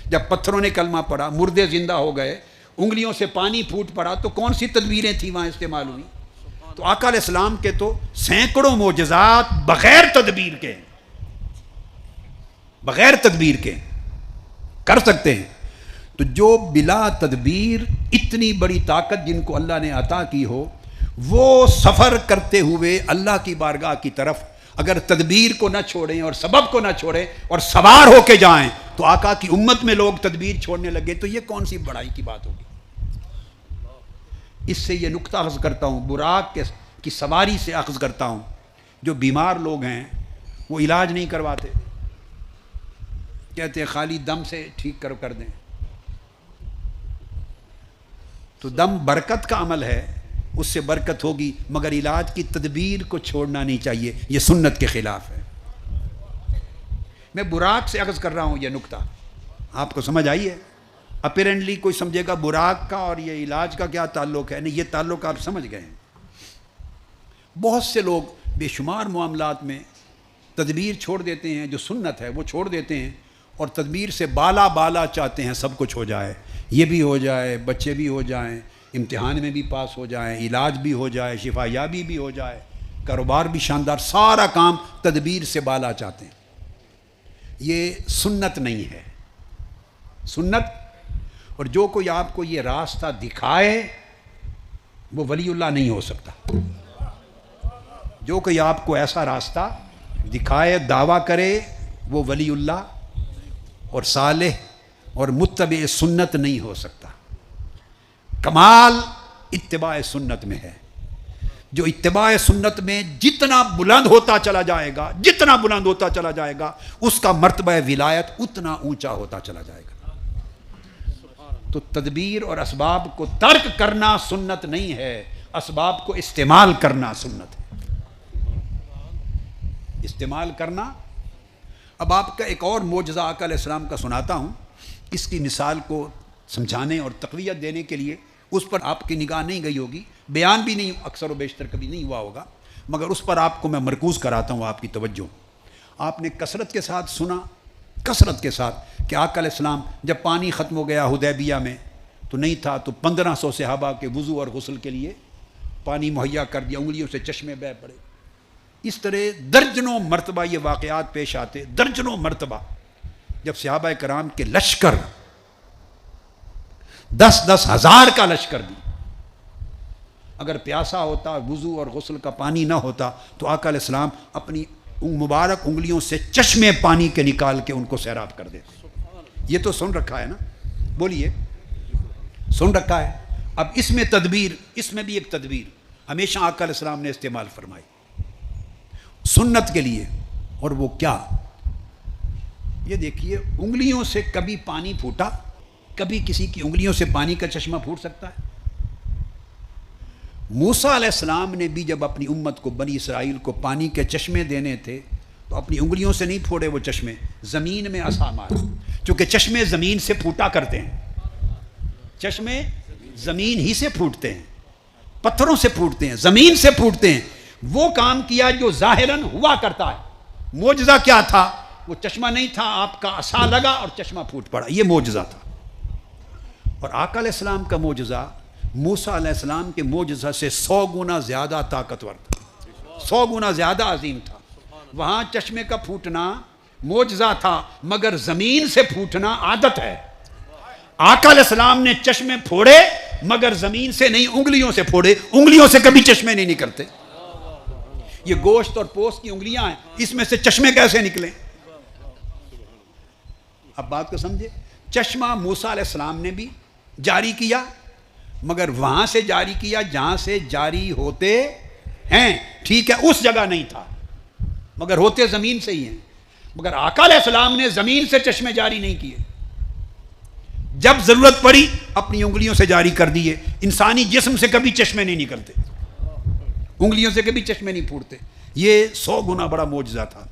جب پتھروں نے کلمہ پڑھا، مردے زندہ ہو گئے، انگلیوں سے پانی پھوٹ پڑا، تو کون سی تدبیریں تھیں وہاں استعمال ہوئی؟ تو آقا علیہ السلام کے تو سینکڑوں معجزات بغیر تدبیر کے، بغیر تدبیر کے کر سکتے ہیں۔ تو جو بلا تدبیر اتنی بڑی طاقت جن کو اللہ نے عطا کی ہو، وہ سفر کرتے ہوئے اللہ کی بارگاہ کی طرف اگر تدبیر کو نہ چھوڑیں اور سبب کو نہ چھوڑیں اور سوار ہو کے جائیں، تو آقا کی امت میں لوگ تدبیر چھوڑنے لگے تو یہ کون سی بڑائی کی بات ہوگی؟ اس سے یہ نقطہ اخذ کرتا ہوں، براق کی سواری سے اخذ کرتا ہوں، جو بیمار لوگ ہیں وہ علاج نہیں کرواتے، کہتے ہیں خالی دم سے ٹھیک کر دیں، تو دم برکت کا عمل ہے، اس سے برکت ہوگی، مگر علاج کی تدبیر کو چھوڑنا نہیں چاہیے، یہ سنت کے خلاف ہے۔ میں براق سے اخذ کر رہا ہوں یہ نقطہ، آپ کو سمجھ آئی ہے؟ اپیرنٹلی کوئی سمجھے گا براق کا اور یہ علاج کا کیا تعلق ہے، نہیں، یہ تعلق آپ سمجھ گئے ہیں۔ بہت سے لوگ بے شمار معاملات میں تدبیر چھوڑ دیتے ہیں، جو سنت ہے وہ چھوڑ دیتے ہیں، اور تدبیر سے بالا چاہتے ہیں سب کچھ ہو جائے، یہ بھی ہو جائے، بچے بھی ہو جائیں، امتحان میں بھی پاس ہو جائیں، علاج بھی ہو جائے، شفا یابی بھی ہو جائے، کاروبار بھی شاندار، سارا کام تدبیر سے بالا چاہتے ہیں۔ یہ سنت نہیں ہے، سنت، اور جو کوئی آپ کو یہ راستہ دکھائے وہ ولی اللہ نہیں ہو سکتا۔ جو کوئی آپ کو ایسا راستہ دکھائے، دعویٰ کرے، وہ ولی اللہ اور صالح اور متبع سنت نہیں ہو سکتا۔ کمال اتباع سنت میں ہے، جو اتباع سنت میں جتنا بلند ہوتا چلا جائے گا، جتنا بلند ہوتا چلا جائے گا، اس کا مرتبہ ولایت اتنا اونچا ہوتا چلا جائے گا۔ تو تدبیر اور اسباب کو ترک کرنا سنت نہیں ہے، اسباب کو استعمال کرنا سنت ہے، استعمال کرنا۔ اب آپ کا ایک اور معجزہ آقا علیہ السلام کا سناتا ہوں، اس کی مثال کو سمجھانے اور تقویت دینے کے لیے، اس پر آپ کی نگاہ نہیں گئی ہوگی، بیان بھی نہیں اکثر و بیشتر کبھی نہیں ہوا ہوگا، مگر اس پر آپ کو میں مرکوز کراتا ہوں آپ کی توجہ۔ آپ نے کثرت کے ساتھ سنا، کثرت کے ساتھ، کہ آقا علیہ السلام جب پانی ختم ہو گیا حدیبیہ میں، تو نہیں تھا تو 1500 صحابہ کے وضو اور غسل کے لیے پانی مہیا کر دیا، انگلیوں سے چشمے بہہ پڑے۔ اس طرح درجنوں مرتبہ یہ واقعات پیش آتے، درجنوں مرتبہ جب صحابہ کرام کے لشکر 10-10 ہزار کا لشکر بھی اگر پیاسا ہوتا، وضو اور غسل کا پانی نہ ہوتا تو آقا علیہ السلام اپنی مبارک انگلیوں سے چشمے پانی کے نکال کے ان کو سیراب کر دیتے۔ یہ تو سن رکھا ہے نا، بولیے سن رکھا ہے۔ اب اس میں تدبیر، اس میں بھی ایک تدبیر ہمیشہ آقا علیہ السلام نے استعمال فرمائی سنت کے لیے، اور وہ کیا؟ یہ دیکھیے، انگلیوں سے کبھی پانی پھوٹا؟ کبھی کسی کی انگلیوں سے پانی کا چشمہ پھوٹ سکتا ہے؟ موسیٰ علیہ السلام نے بھی جب اپنی امت کو، بنی اسرائیل کو پانی کے چشمے دینے تھے تو اپنی انگلیوں سے نہیں پھوڑے وہ چشمے، زمین میں عصا مارا، چونکہ چشمے زمین سے پھوٹا کرتے ہیں، چشمے زمین ہی سے پھوٹتے ہیں، پتھروں سے پھوٹتے ہیں، زمین سے پھوٹتے ہیں۔ وہ کام کیا جو ظاہراً ہوا کرتا ہے۔ معجزہ کیا تھا؟ وہ چشمہ نہیں تھا، آپ کا عصا لگا اور چشمہ پھوٹ پڑا، یہ معجزہ تھا۔ اور آقا علیہ السلام کا معجزہ موسیٰ علیہ السلام کے معجزہ سے 100 گنا زیادہ طاقتور تھا، 100 گنا زیادہ عظیم تھا۔ وہاں چشمے کا پھوٹنا معجزہ تھا، مگر زمین سے پھوٹنا عادت ہے۔ آقا علیہ السلام نے چشمے پھوڑے مگر زمین سے نہیں، انگلیوں سے پھوڑے، انگلیوں سے کبھی چشمے نہیں نکلتے۔ یہ گوشت اور پوست کی انگلیاں ہیں، اس میں سے چشمے کیسے نکلیں؟ اب بات کو سمجھے، چشمہ موسیٰ علیہ السلام نے بھی جاری کیا، مگر وہاں سے جاری کیا جہاں سے جاری ہوتے ہیں، ٹھیک ہے، اس جگہ نہیں تھا، مگر ہوتے زمین سے ہی ہیں۔ مگر آقا علیہ السلام نے زمین سے چشمے جاری نہیں کیے، جب ضرورت پڑی اپنی انگلیوں سے جاری کر دیے۔ انسانی جسم سے کبھی چشمے نہیں نکلتے، انگلیوں سے کبھی چشمے نہیں پھوٹتے۔ یہ 100 گنا بڑا معجزہ تھا۔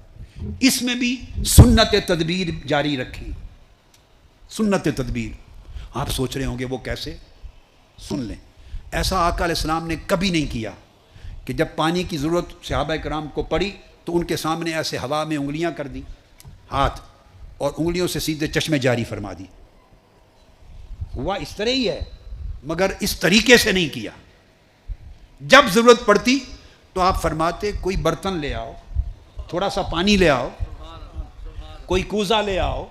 اس میں بھی سنت تدبیر جاری رکھی، سنت تدبیر۔ آپ سوچ رہے ہوں گے وہ کیسے؟ سن لیں، ایسا آقا علیہ السلام نے کبھی نہیں کیا کہ جب پانی کی ضرورت صحابہ کرام کو پڑی تو ان کے سامنے ایسے ہوا میں انگلیاں کر دی، ہاتھ، اور انگلیوں سے سیدھے چشمے جاری فرما دی۔ ہوا اس طرح ہی ہے، مگر اس طریقے سے نہیں کیا۔ جب ضرورت پڑتی تو آپ فرماتے کوئی برتن لے آؤ، تھوڑا سا پانی لے آؤ، کوئی کوزہ لے آؤ،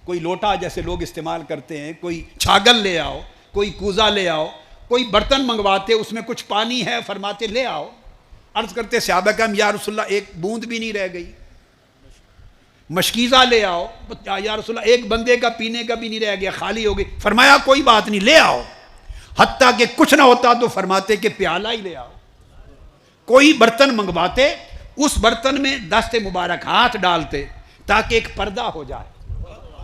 کوئی لوٹا جیسے لوگ استعمال کرتے ہیں، کوئی چھاگل لے آؤ، کوئی کوزہ لے آؤ، کوئی برتن منگواتے اس میں کچھ پانی ہے، فرماتے لے آؤ۔ عرض کرتے صحابہ کرام یا رسول اللہ ایک بوند بھی نہیں رہ گئی۔ مشکیزہ لے آؤ، یا رسول اللہ ایک بندے کا پینے کا بھی نہیں رہ گیا، خالی ہو گئی۔ فرمایا کوئی بات نہیں، لے آؤ۔ حتیٰ کہ کچھ نہ ہوتا تو فرماتے کہ پیالہ ہی لے آؤ۔ کوئی برتن منگواتے، اس برتن میں دست مبارک ہاتھ ڈالتے تاکہ ایک پردہ ہو جائے،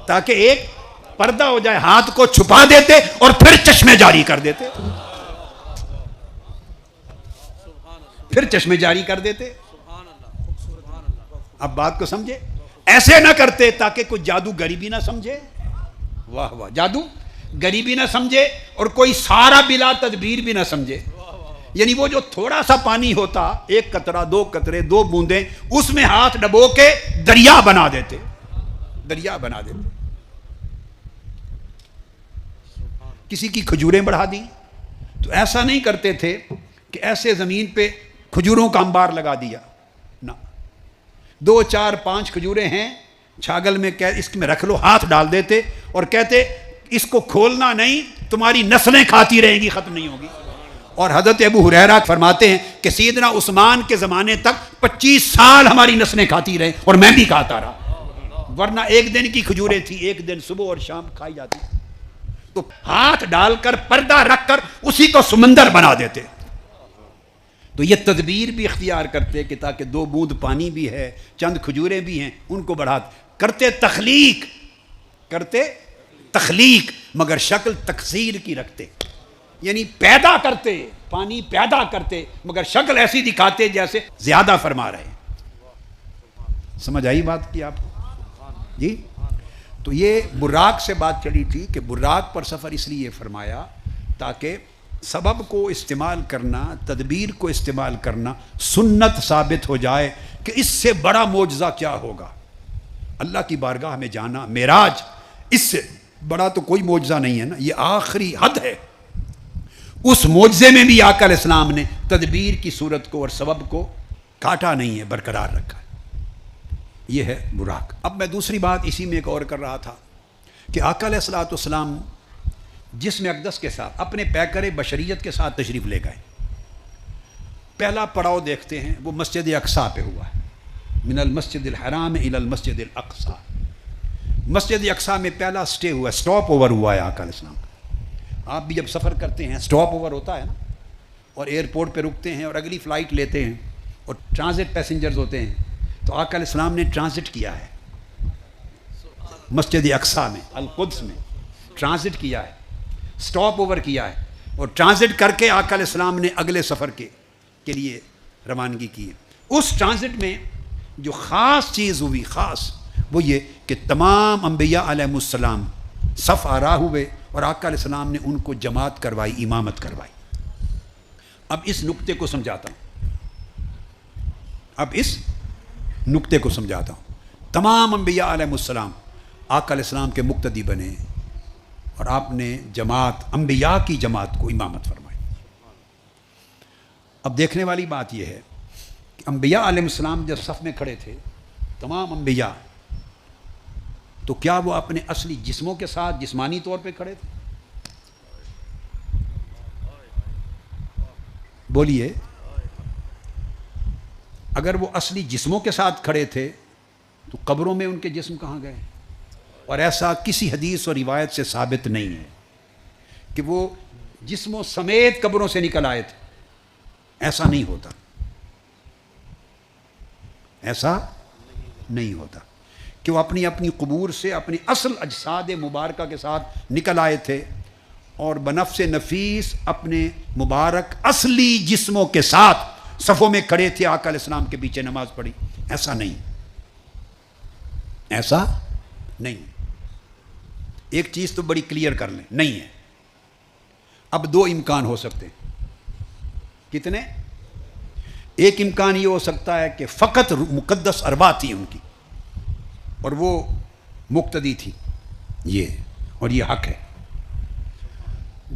تاکہ ایک پردہ ہو جائے، ہاتھ کو چھپا دیتے اور پھر چشمے جاری کر دیتے، پھر چشمے جاری کر دیتے۔ اب بات کو سمجھے، ایسے نہ کرتے تاکہ کوئی جادو غریبی نہ سمجھے، واہ واہ، جادو غریبی نہ سمجھے، اور کوئی سارا بلا تدبیر بھی نہ سمجھے۔ یعنی وہ جو تھوڑا سا پانی ہوتا، ایک قطرہ، 2 قطرے، 2 بوندیں، اس میں ہاتھ ڈبو کے دریا بنا دیتے، دریا بنا دیتے۔ کسی کی کھجوریں بڑھا دی تو ایسا نہیں کرتے تھے کہ ایسے زمین پہ کھجوروں کا انبار لگا دیا، نہ، 2 4 5 کھجوریں ہیں چھاگل میں، اس میں رکھ لو، ہاتھ ڈال دیتے اور کہتے اس کو کھولنا نہیں، تمہاری نسلیں کھاتی رہیں گی، ختم نہیں ہوگی۔ اور حضرت ابو ہریرہ فرماتے ہیں کہ سیدنا عثمان کے زمانے تک 25 سال ہماری نسلیں کھاتی رہیں اور میں بھی کھاتا رہا، ورنہ ایک دن کی کھجوریں تھی، ایک دن صبح اور شام کھائی جاتی، تو ہاتھ ڈال کر پردہ رکھ کر اسی کو سمندر بنا دیتے۔ تو یہ تدبیر بھی اختیار کرتے کہ تاکہ 2 بوند پانی بھی ہے، چند کھجوریں بھی ہیں، ان کو بڑھاتے، کرتے تخلیق، کرتے تخلیق، مگر شکل تکثیر کی رکھتے، یعنی پیدا کرتے، پانی پیدا کرتے، مگر شکل ایسی دکھاتے جیسے زیادہ فرما رہے ہیں۔ سمجھ آئی بات کی آپ کو؟ جی، تو یہ براق سے بات چلی تھی کہ براق پر سفر اس لیے فرمایا تاکہ سبب کو استعمال کرنا، تدبیر کو استعمال کرنا سنت ثابت ہو جائے کہ اس سے بڑا معجزہ کیا ہوگا۔ اللہ کی بارگاہ میں جانا، معراج، اس سے بڑا تو کوئی معجزہ نہیں ہے نا، یہ آخری حد ہے۔ اس معجزے میں بھی آقا علیہ السلام نے تدبیر کی صورت کو اور سبب کو کاٹا نہیں ہے، برقرار رکھا ہے۔ یہ ہے براق۔ اب میں دوسری بات اسی میں ایک اور کر رہا تھا کہ آقا علیہ الصلوۃ والسلام جسم اقدس کے ساتھ اپنے پیکر بشریت کے ساتھ تشریف لے گئے۔ پہلا پڑاؤ دیکھتے ہیں وہ مسجد اقصیٰ پہ ہوا ہے، من المسجد الحرام الی المسجد الاقصیٰ۔ مسجد اقصیٰ میں پہلا سٹے ہوا، سٹاپ اوور ہوا ہے آقا علیہ السلام کا۔ آپ بھی جب سفر کرتے ہیں سٹاپ اوور ہوتا ہے نا، اور ایئرپورٹ پہ رکتے ہیں اور اگلی فلائٹ لیتے ہیں اور ٹرانزٹ پیسنجرز ہوتے ہیں، تو آقا علیہ السلام نے ٹرانزٹ کیا ہے مسجد اقصیٰ میں، القدس میں ٹرانزٹ کیا ہے، سٹاپ اوور کیا ہے، اور ٹرانزٹ کر کے آقا علیہ السلام نے اگلے سفر کے لیے روانگی کی ہے۔ اس ٹرانزٹ میں جو خاص چیز ہوئی، خاص وہ یہ کہ تمام انبیاء علیہ السلام صف آرا ہوئے اور آقا علیہ السلام نے ان کو جماعت کروائی، امامت کروائی۔ اب اس نقطے کو سمجھاتا ہوں، تمام انبیاء علیہ السلام آقا علیہ السلام کے مقتدی بنے اور آپ نے جماعت، انبیاء کی جماعت کو امامت فرمائی۔ اب دیکھنے والی بات یہ ہے کہ انبیاء علیہ السلام جب صف میں کھڑے تھے، تمام انبیاء، تو کیا وہ اپنے اصلی جسموں کے ساتھ جسمانی طور پہ کھڑے تھے؟ بولیے، اگر وہ اصلی جسموں کے ساتھ کھڑے تھے تو قبروں میں ان کے جسم کہاں گئے؟ اور ایسا کسی حدیث اور روایت سے ثابت نہیں ہے کہ وہ جسموں سمیت قبروں سے نکل آئے تھے۔ ایسا نہیں ہوتا کہ وہ اپنی اپنی قبور سے اپنی اصل اجساد مبارکہ کے ساتھ نکل آئے تھے اور بنفس نفیس اپنے مبارک اصلی جسموں کے ساتھ صفوں میں کھڑے تھے، آقا علیہ السلام کے پیچھے نماز پڑھی۔ ایسا نہیں۔ ایک چیز تو بڑی کلیئر کر لیں، نہیں ہے۔ اب دو امکان ہو سکتے ہیں۔ کتنے؟ ایک امکان یہ ہو سکتا ہے کہ فقط مقدس ارواح تھی ان کی اور وہ مقتدی تھی، اور یہ حق ہے۔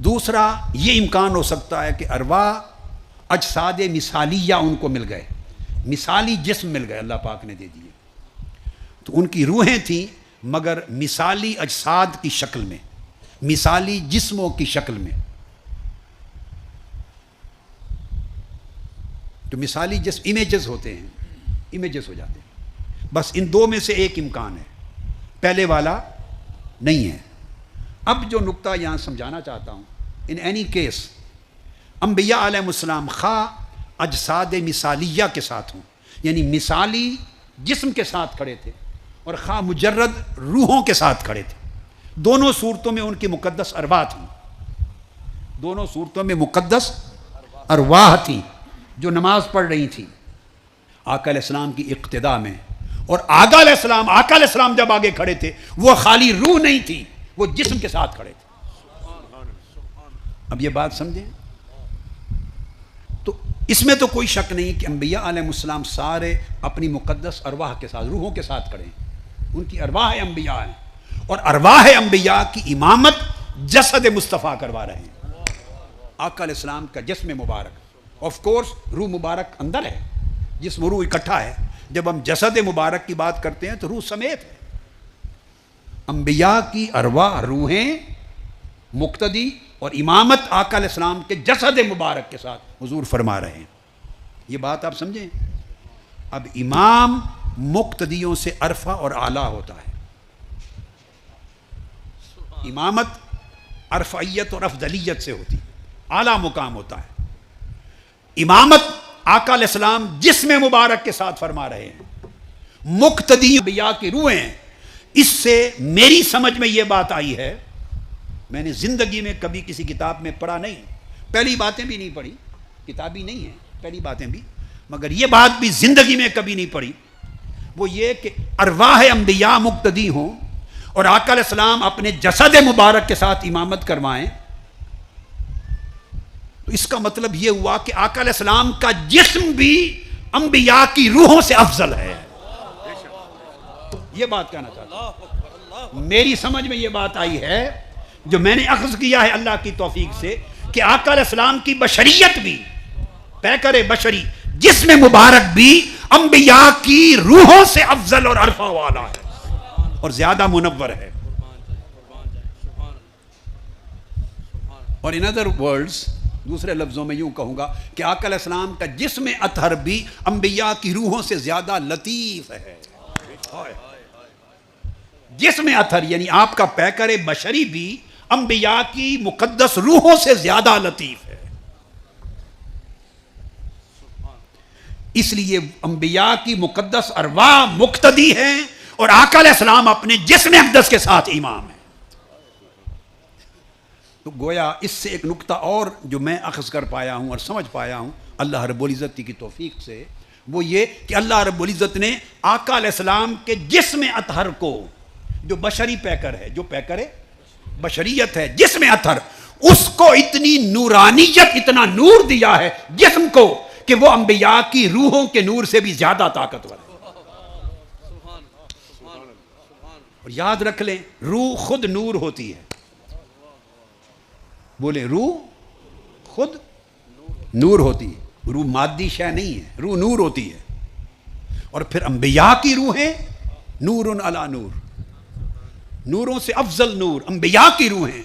دوسرا یہ امکان ہو سکتا ہے کہ ارواح اجساد مثالیہ ان کو مل گئے، مثالی جسم مل گئے، اللہ پاک نے دے دیے، تو ان کی روحیں تھیں مگر مثالی اجساد کی شکل میں، مثالی جسموں کی شکل میں۔ تو مثالی جسم امیجز ہوتے ہیں، امیجز ہو جاتے ہیں۔ بس ان دو میں سے ایک امکان ہے، پہلے والا نہیں ہے۔ اب جو نقطہ یہاں سمجھانا چاہتا ہوں، ان اینی کیس انبیاء علیہ السلام خواہ اجساد مثالیہ کے ساتھ ہوں، یعنی مثالی جسم کے ساتھ کھڑے تھے، اور خواہ مجرد روحوں کے ساتھ کھڑے تھے، دونوں صورتوں میں ان کی مقدس ارواح تھیں، دونوں صورتوں میں مقدس ارواح تھیں جو نماز پڑھ رہی تھیں آقا علیہ السلام کی اقتداء میں۔ اور آقا علیہ السلام جب آگے کھڑے تھے وہ خالی روح نہیں تھی، وہ جسم کے ساتھ کھڑے تھے۔ اب یہ بات سمجھیں، تو اس میں تو کوئی شک نہیں کہ انبیاء علیہ السلام سارے اپنی مقدس ارواح کے ساتھ، روحوں کے ساتھ کھڑے ہیں، ان کی ارواح انبیاء ہیں، اور ارواح انبیاء کی امامت جسد مصطفیٰ کروا رہے ہیں۔ آقا علیہ السلام کا جسم مبارک، آف کورس روح مبارک اندر ہے، جسم روح اکٹھا ہے۔ جب ہم جسد مبارک کی بات کرتے ہیں تو روح سمیت ہے۔ انبیاء کی ارواح، روحیں، مقتدی اور امامت آقا علیہ السلام کے جسد مبارک کے ساتھ حضور فرما رہے ہیں۔ یہ بات آپ سمجھیں۔ اب امام مقتدیوں سے عرفہ اور اعلیٰ ہوتا ہے۔ امامت عرفیت اور افضلیت سے ہوتی، اعلیٰ مقام ہوتا ہے۔ امامت آقا علیہ السلام جسم مبارک کے ساتھ فرما رہے ہیں، مقتدی انبیاء کی روحیں۔ اس سے میری سمجھ میں یہ بات آئی ہے، میں نے زندگی میں کبھی کسی کتاب میں پڑھا نہیں، پہلی باتیں بھی نہیں پڑھی، کتابی نہیں ہے پہلی باتیں بھی، مگر یہ بات بھی زندگی میں کبھی نہیں پڑھی، وہ یہ کہ ارواح انبیاء مقتدی ہوں اور آقا علیہ السلام اپنے جسد مبارک کے ساتھ امامت کروائیں، تو اس کا مطلب یہ ہوا کہ آقا علیہ السلام کا جسم بھی انبیاء کی روحوں سے افضل ہے۔ یہ بات کہنا چاہتا ہوں۔ میری سمجھ میں یہ بات آئی ہے جو میں نے اخذ کیا ہے اللہ کی توفیق سے کہ آقا علیہ السلام کی بشریت بھی پیکر بشری جسم مبارک بھی انبیاء کی روحوں سے افضل اور عرفہ والا ہے اور زیادہ منور ہے. اور ان ادر ورڈز دوسرے لفظوں میں یوں کہوں گا کہ آقا علیہ السلام کا جسم اطہر بھی انبیاء کی روحوں سے زیادہ لطیف ہے. جسم اطہر یعنی آپ کا پیکر بشری بھی انبیاء کی مقدس روحوں سے زیادہ لطیف ہے. اس لیے انبیاء کی مقدس ارواح مقتدی ہیں اور آقا علیہ السلام اپنے جسم اقدس کے ساتھ امام ہیں. تو گویا اس سے ایک نقطہ اور جو میں اخذ کر پایا ہوں اور سمجھ پایا ہوں اللہ رب العزت کی توفیق سے، وہ یہ کہ اللہ رب العزت نے آقا علیہ السلام کے جسم اطہر کو، جو بشری پیکر ہے، جو پیکر بشریت ہے، جسم اطہر، اس کو اتنی نورانیت، اتنا نور دیا ہے جسم کو کہ وہ انبیاء کی روحوں کے نور سے بھی زیادہ طاقتور ہے. اور یاد رکھ لیں روح خود نور ہوتی ہے. بولے روح خود نور ہوتی ہے. روح مادی شے نہیں ہے، روح نور ہوتی ہے. اور پھر انبیاء کی روحیں نور علی نور، نوروں سے افضل نور انبیاء کی روحیں.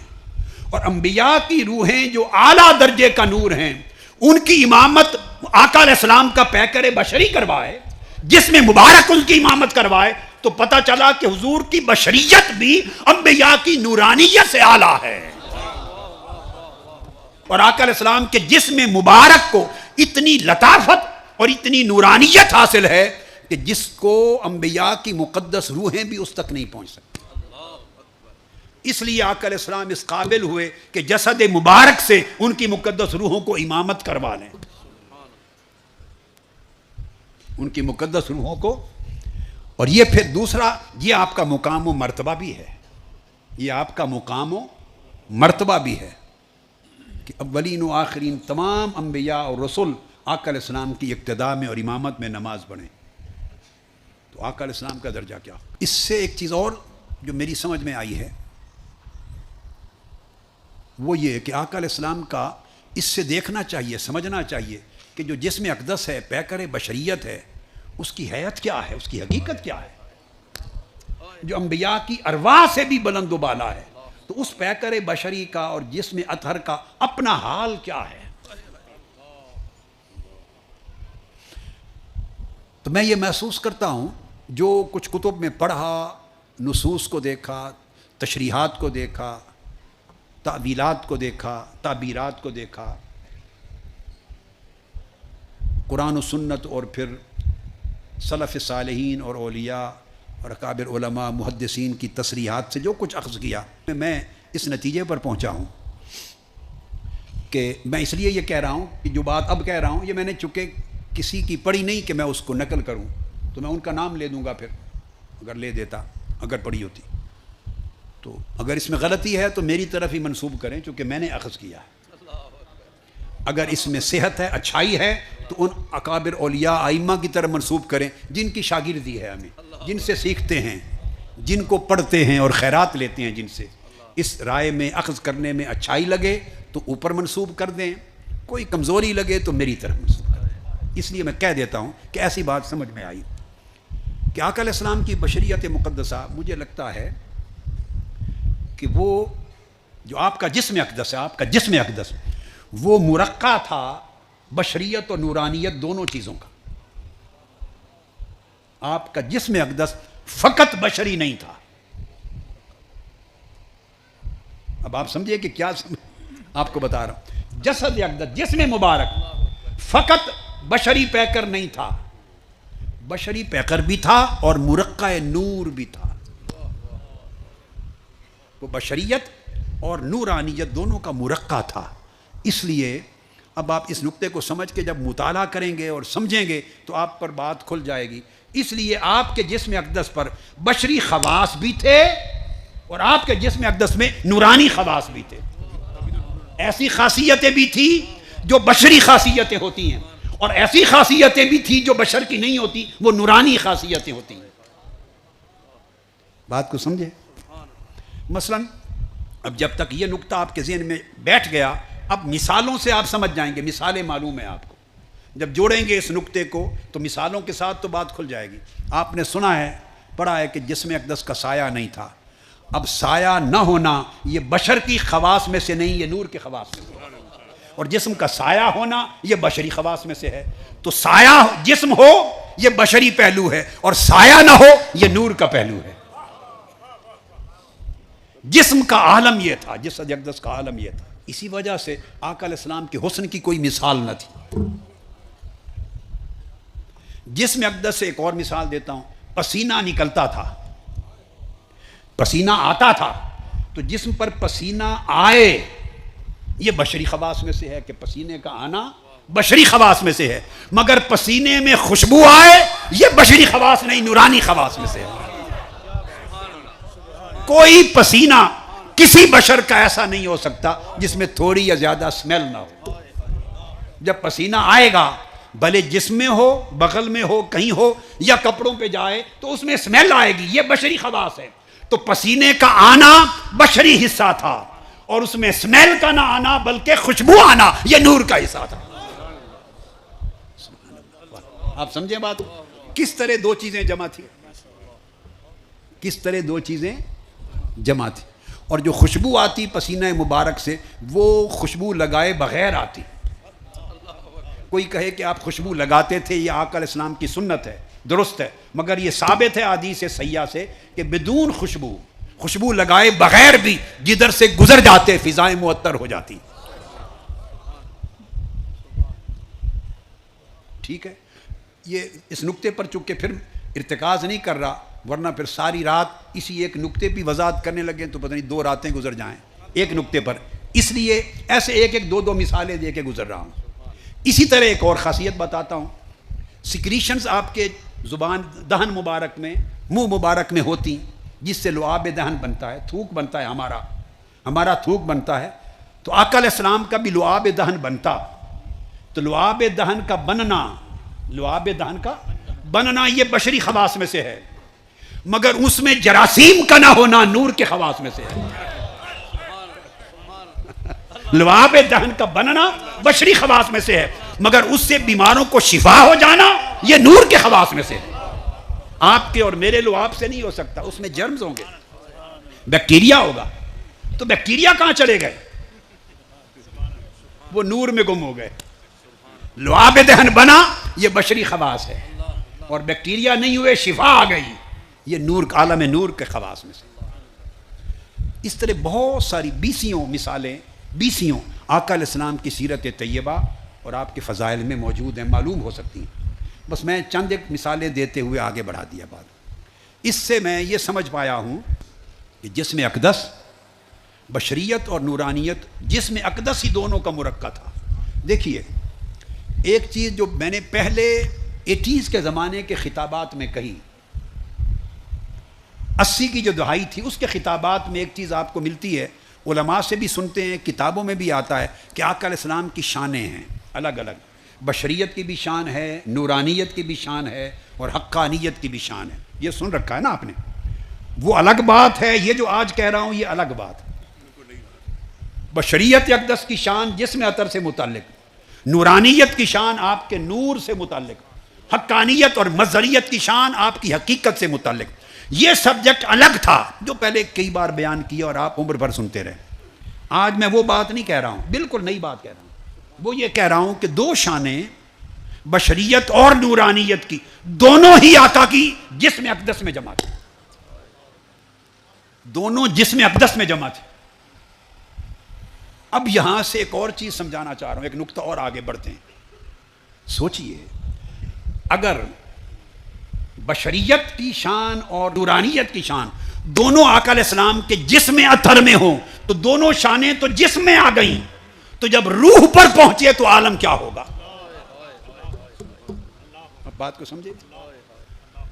اور انبیاء کی روحیں جو اعلیٰ درجے کا نور ہیں، ان کی امامت آقا علیہ السلام کا پیکر بشری کروائے، جس میں مبارک ان کی امامت کروائے، تو پتہ چلا کہ حضور کی بشریت بھی انبیاء کی نورانیت سے اعلیٰ ہے. اور آقا علیہ السلام کے جسم مبارک کو اتنی لطافت اور اتنی نورانیت حاصل ہے کہ جس کو انبیاء کی مقدس روحیں بھی اس تک نہیں پہنچ سکتی. اس لیے آقا علیہ السلام اس قابل ہوئے کہ جسد مبارک سے ان کی مقدس روحوں کو امامت کروا لیں، ان کی مقدس روحوں کو. اور یہ پھر دوسرا، یہ آپ کا مقام و مرتبہ بھی ہے، یہ آپ کا مقام و مرتبہ بھی ہے کہ اولین و آخرین تمام انبیاء اور رسول آقا علیہ السلام کی اقتداء میں اور امامت میں نماز پڑھیں. تو آقا علیہ السلام کا درجہ کیا. اس سے ایک چیز اور جو میری سمجھ میں آئی ہے وہ یہ کہ آقا علیہ السلام کا اس سے دیکھنا چاہیے، سمجھنا چاہیے کہ جو جسم اقدس ہے، پیکر بشریت ہے، اس کی حیت کیا ہے، اس کی حقیقت کیا ہے، جو انبیاء کی ارواح سے بھی بلند و بالا ہے. تو اس پیکر بشری کا اور جسم اطہر کا اپنا حال کیا ہے. تو میں یہ محسوس کرتا ہوں جو کچھ کتب میں پڑھا، نصوص کو دیکھا، تشریحات کو دیکھا، تعویلات کو دیکھا، تعبیرات کو دیکھا، قرآن و سنت اور پھر سلف صالحین اور اولیاء اور اکابر علماء محدثین کی تصریحات سے جو کچھ اخذ کیا، میں اس نتیجے پر پہنچا ہوں کہ میں اس لیے یہ کہہ رہا ہوں کہ جو بات اب کہہ رہا ہوں یہ میں نے چونکہ کسی کی پڑھی نہیں کہ میں اس کو نقل کروں، تو میں ان کا نام لے دوں گا پھر، اگر لے دیتا، اگر پڑھی ہوتی. تو اگر اس میں غلطی ہے تو میری طرف ہی منسوب کریں چونکہ میں نے اخذ کیا ہے. اگر اس میں صحت ہے، اچھائی ہے، تو ان اکابر اولیاء ائمہ کی طرف منسوب کریں جن کی شاگردی ہے ہمیں، جن سے سیکھتے ہیں، جن کو پڑھتے ہیں اور خیرات لیتے ہیں جن سے. اس رائے میں اخذ کرنے میں اچھائی لگے تو اوپر منسوب کر دیں، کوئی کمزوری لگے تو میری طرف منسوب کر دیں. اس لیے میں کہہ دیتا ہوں کہ ایسی بات سمجھ میں آئی کہ آقا علیہ السلام کی بشریت مقدسہ مجھے لگتا ہے کہ وہ جو آپ کا جسم اقدس ہے، آپ کا جسم اقدس وہ مرقع تھا بشریت اور نورانیت دونوں چیزوں کا. آپ کا جسم اقدس فقط بشری نہیں تھا. اب آپ سمجھئے کہ کیا آپ کو بتا رہا ہوں. جسد اقدس، جسم مبارک فقط بشری پیکر نہیں تھا، بشری پیکر بھی تھا اور مرقع نور بھی تھا. وہ بشریت اور نورانیت دونوں کا مرقع تھا. اس لیے اب آپ اس نقطے کو سمجھ کے جب مطالعہ کریں گے اور سمجھیں گے تو آپ پر بات کھل جائے گی. اس لیے آپ کے جسم اقدس پر بشری خواص بھی تھے اور آپ کے جسم اقدس میں نورانی خواص بھی تھے. ایسی خاصیتیں بھی تھی جو بشری خاصیتیں ہوتی ہیں اور ایسی خاصیتیں بھی تھی جو بشر کی نہیں ہوتی، وہ نورانی خاصیتیں ہوتی ہیں. بات کو سمجھے؟ مثلا اب جب تک یہ نقطہ آپ کے ذہن میں بیٹھ گیا، اب مثالوں سے آپ سمجھ جائیں گے، مثالیں معلوم ہیں آپ کو، جب جوڑیں گے اس نقطے کو تو مثالوں کے ساتھ تو بات کھل جائے گی۔ آپ نے سنا ہے، پڑھا ہے کہ جسم اقدس کا سایہ نہیں تھا، اب سایہ نہ ہونا یہ بشر کی خواص میں سے نہیں، یہ نور کے خواص میں سے ہے، اور جسم کا سایہ ہونا یہ بشری خواص میں سے ہے۔ تو سایہ جسم ہو یہ بشری پہلو ہے، اور سایہ نہ ہو یہ نور کا پہلو ہے۔ جسم کا عالم یہ تھا، جسد اقدس کا عالم یہ تھا، اسی وجہ سے آقا علیہ السلام کے حسن کی کوئی مثال نہ تھی۔ جسم اقدس سے ایک اور مثال دیتا ہوں، پسینہ نکلتا تھا، پسینہ آتا تھا، تو جسم پر پسینہ آئے یہ بشری خواص میں سے ہے کہ پسینے کا آنا بشری خواص میں سے ہے، مگر پسینے میں خوشبو آئے یہ بشری خواص نہیں، نورانی خواص میں سے ہے۔ کوئی پسینہ کسی بشر کا ایسا نہیں ہو سکتا جس میں تھوڑی یا زیادہ سمیل نہ ہو۔ جب پسینہ آئے گا بھلے جسم میں ہو، بغل میں ہو، کہیں ہو، یا کپڑوں پہ جائے تو اس میں سمیل آئے گی، یہ بشری خواص ہے۔ تو پسینے کا آنا بشری حصہ تھا، اور اس میں سمیل کا نہ آنا بلکہ خوشبو آنا یہ نور کا حصہ تھا۔ آپ سمجھیں بات؟ کس طرح دو چیزیں جمع تھی، کس طرح دو چیزیں جمع تھی، اور جو خوشبو آتی پسینہ مبارک سے وہ خوشبو لگائے بغیر آتی۔ کوئی کہے کہ آپ خوشبو لگاتے تھے، یہ آقا علیہ السلام کی سنت ہے، درست ہے، مگر یہ ثابت ہے حدیث صحیحہ سے کہ بدون خوشبو لگائے بغیر بھی جدھر سے گزر جاتے فضائیں معطر ہو جاتی۔ ٹھیک ہے، یہ اس نقطے پر چونکہ پھر ارتکاز نہیں کر رہا، ورنہ پھر ساری رات اسی ایک نقطے پہ وضاحت کرنے لگے تو پتہ نہیں 2 راتیں گزر جائیں ایک نقطے پر، اس لیے ایسے ایک 2 مثالیں دے کے گزر رہا ہوں۔ اسی طرح ایک اور خاصیت بتاتا ہوں، سیکریشنز آپ کے زبان دہن مبارک میں، منہ مبارک میں ہوتی، جس سے لعاب دہن بنتا ہے، تھوک بنتا ہے، ہمارا تھوک بنتا ہے، تو آقا علیہ السلام کا بھی لعاب دہن بنتا، تو لعاب دہن کا بننا یہ بشری خواص میں سے ہے، مگر اس میں جراثیم کا نہ ہونا نور کے خواص میں سے ہے۔ لعاب دہن کا بننا بشری خواص میں سے ہے، مگر اس سے بیماروں کو شفا ہو جانا یہ نور کے خواص میں سے ہے۔ آپ کے اور میرے لعاب سے نہیں ہو سکتا، اس میں جرمز ہوں گے، بیکٹیریا ہوگا، تو بیکٹیریا کہاں چلے گئے؟ وہ نور میں گم ہو گئے۔ لعاب دہن بنا یہ بشری خواص ہے، اور بیکٹیریا نہیں ہوئے، شفا آ گئی، یہ نور، عالم نور کے خواص میں سے۔ اس طرح بہت ساری بیسیوں مثالیں، بیسیوں آقا علیہ السلام کی سیرت طیبہ اور آپ کے فضائل میں موجود ہیں، معلوم ہو سکتی ہیں، بس میں چند ایک مثالیں دیتے ہوئے آگے بڑھا دیا بات۔ اس سے میں یہ سمجھ پایا ہوں کہ جسم اقدس، بشریت اور نورانیت، جسم اقدس ہی دونوں کا مرکب تھا۔ دیکھیے ایک چیز جو میں نے پہلے 80s کے زمانے کے خطابات میں کہی، 80 کی جو دہائی تھی اس کے خطابات میں ایک چیز آپ کو ملتی ہے، علماء سے بھی سنتے ہیں، کتابوں میں بھی آتا ہے کہ آقا علیہ السلام کی شانیں ہیں الگ الگ، بشریت کی بھی شان ہے، نورانیت کی بھی شان ہے، اور حقانیت کی بھی شان ہے۔ یہ سن رکھا ہے نا آپ نے، وہ الگ بات ہے، یہ جو آج کہہ رہا ہوں یہ الگ بات ہے۔ بشریت اقدس کی شان جسم اطہر سے متعلق، نورانیت کی شان آپ کے نور سے متعلق، حقانیت اور مظہریت کی شان آپ کی حقیقت سے متعلق۔ یہ سبجیکٹ الگ تھا جو پہلے کئی بار بیان کیا اور آپ عمر بھر سنتے رہے۔ آج میں وہ بات نہیں کہہ رہا ہوں، بالکل نئی بات کہہ رہا ہوں، وہ یہ کہہ رہا ہوں کہ 2 شانیں بشریت اور نورانیت کی دونوں ہی آقا کی جسم اقدس میں جمع تھی، دونوں جسم اقدس میں جمع تھی۔ اب یہاں سے ایک اور چیز سمجھانا چاہ رہا ہوں، ایک نقطہ اور آگے بڑھتے ہیں۔ سوچئے اگر بشریت کی شان اور نورانیت کی شان دونوں آقا علیہ السلام کے جسم اطہر میں ہوں تو دونوں شانیں تو جسم میں آ گئیں، تو جب روح پر پہنچے تو عالم کیا ہوگا؟ اب بات کو سمجھے؟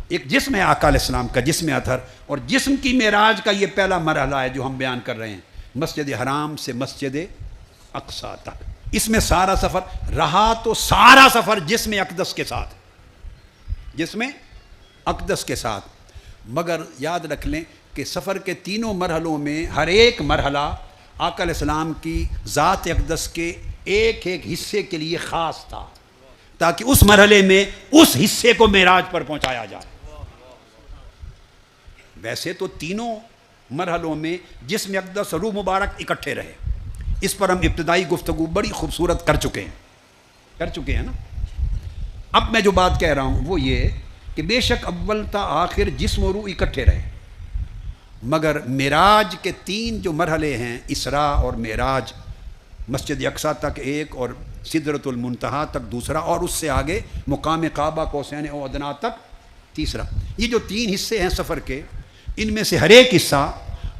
ایک جسم ہے آقا علیہ السلام کا، جسم اطہر، اور جسم کی معراج کا یہ پہلا مرحلہ ہے جو ہم بیان کر رہے ہیں، مسجد حرام سے مسجد اقصی تک۔ اس میں سارا سفر رہا، تو سارا سفر جسم اقدس کے ساتھ، جسم اقدس کے ساتھ، مگر یاد رکھ لیں کہ سفر کے تینوں مرحلوں میں ہر ایک مرحلہ آقا علیہ السلام کی ذات اقدس کے ایک ایک حصے کے لیے خاص تھا، تاکہ اس مرحلے میں اس حصے کو معراج پر پہنچایا جائے۔ ویسے تو تینوں مرحلوں میں جسم اقدس اور روح مبارک اکٹھے رہے، اس پر ہم ابتدائی گفتگو بڑی خوبصورت کر چکے ہیں نا۔ اب میں جو بات کہہ رہا ہوں وہ یہ کہ بے شک اول تا آخر جسم و روح اکٹھے رہے، مگر معراج کے تین جو مرحلے ہیں، اسراء اور معراج، مسجد اقصیٰ تک ایک اور سدرۃ المنتہا تک دوسرا، اور اس سے آگے مقام کعبہ قوسین او ادنیٰ تک تیسرا، یہ جو تین حصے ہیں سفر کے، ان میں سے ہر ایک حصہ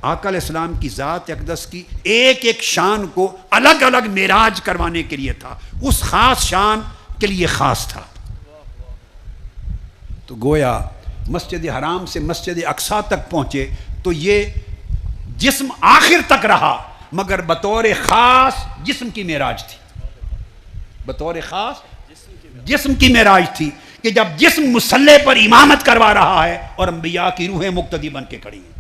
آقا علیہ السلام کی ذات اقدس کی ایک ایک شان کو الگ الگ معراج کروانے کے لیے تھا، اس خاص شان کے لیے خاص تھا۔ تو گویا مسجد حرام سے مسجد اقصیٰ تک پہنچے تو یہ جسم آخر تک رہا، مگر بطور خاص جسم کی معراج تھی، بطور خاص جسم کی معراج تھی، کہ جب جسم مصلی پر امامت کروا رہا ہے اور انبیاء کی روحیں مقتدی بن کے کھڑی ہیں،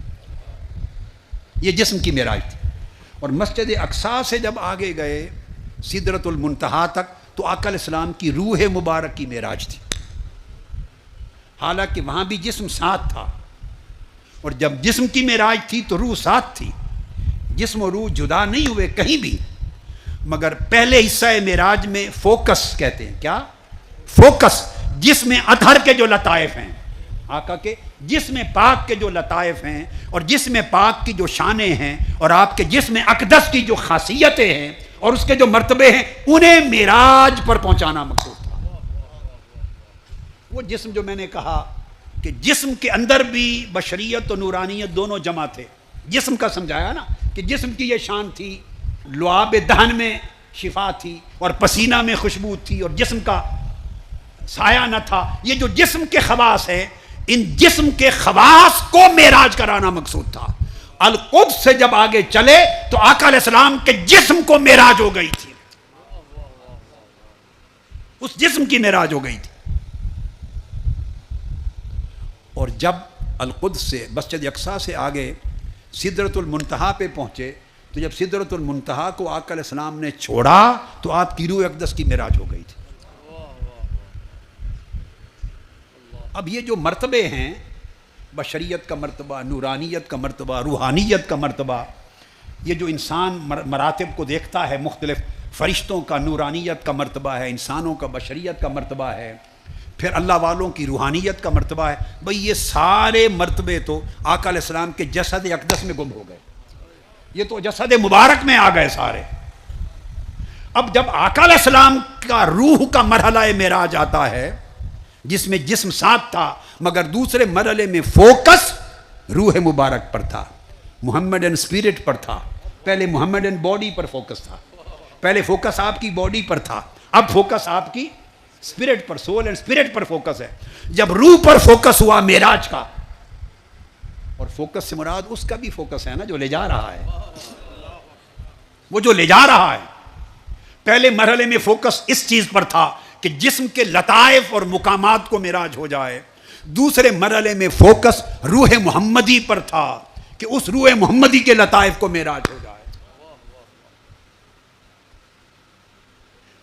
یہ جسم کی معراج تھی۔ اور مسجد اقصیٰ سے جب آگے گئے سدرۃ المنتہا تک تو آقا علیہ السلام کی روح مبارک کی معراج تھی، حالانکہ وہاں بھی جسم ساتھ تھا، اور جب جسم کی معراج تھی تو روح ساتھ تھی، جسم و روح جدا نہیں ہوئے کہیں بھی، مگر پہلے حصہ معراج میں فوکس کہتے ہیں، کیا فوکس، جسم اطہر کے جو لطائف ہیں، آقا کے جسم پاک کے جو لطائف ہیں اور جسم پاک کی جو شانیں ہیں اور آپ کے جسم اقدس کی جو خاصیتیں ہیں اور اس کے جو مرتبے ہیں، انہیں معراج پر پہنچانا مقصود تھا۔ وہ جسم جو میں نے کہا کہ جسم کے اندر بھی بشریت و نورانیت دونوں جمع تھے، جسم کا سمجھایا نا کہ جسم کی یہ شان تھی، لعاب دہن میں شفا تھی اور پسینہ میں خوشبو تھی اور جسم کا سایہ نہ تھا۔ یہ جو جسم کے خواص ہیں، ان جسم کے خواص کو معراج کرانا مقصود تھا۔ القدس سے جب آگے چلے تو آقا علیہ السلام کے جسم کو معراج ہو گئی تھی، اس جسم کی معراج ہو گئی تھی۔ اور جب القدس سے مسجد اقصیٰ سے آگے سدرۃ المنتہا پہ پہنچے تو جب سدرۃ المنتہا کو آقا علیہ السلام نے چھوڑا تو آپ کی روح اقدس کی معراج ہو گئی تھی۔ اب یہ جو مرتبے ہیں، بشریت کا مرتبہ، نورانیت کا مرتبہ، روحانیت کا مرتبہ، یہ جو انسان مراتب کو دیکھتا ہے، مختلف فرشتوں کا نورانیت کا مرتبہ ہے، انسانوں کا بشریت کا مرتبہ ہے، پھر اللہ والوں کی روحانیت کا مرتبہ ہے، بھئی یہ سارے مرتبے تو آقا علیہ السلام کے جسد اقدس میں گم ہو گئے، یہ تو جسد مبارک میں آ گئے سارے۔ اب جب آقا علیہ السلام کا روح کا مرحلہ معراج آتا ہے، جس میں جسم ساتھ تھا مگر دوسرے مرحلے میں فوکس روح مبارک پر تھا، محمدن اسپرٹ پر تھا۔ پہلے محمدن باڈی پر فوکس تھا، پہلے فوکس آپ کی باڈی پر تھا، اب فوکس آپ کی spirit per, civil and spirit per focus ہے۔ جب روح پر فوکس ہوا معراج کا، اور فوکس سے مراد اس کا بھی فوکس ہے نا جو لے جا رہا ہے، وہ جو لے جا رہا ہے۔ پہلے مرحلے میں فوکس اس چیز پر تھا کہ جسم کے لطائف اور مقامات کو معراج ہو جائے، دوسرے مرحلے میں فوکس روح محمدی پر تھا کہ اس روح محمدی کے لطائف کو معراج ہو جائے۔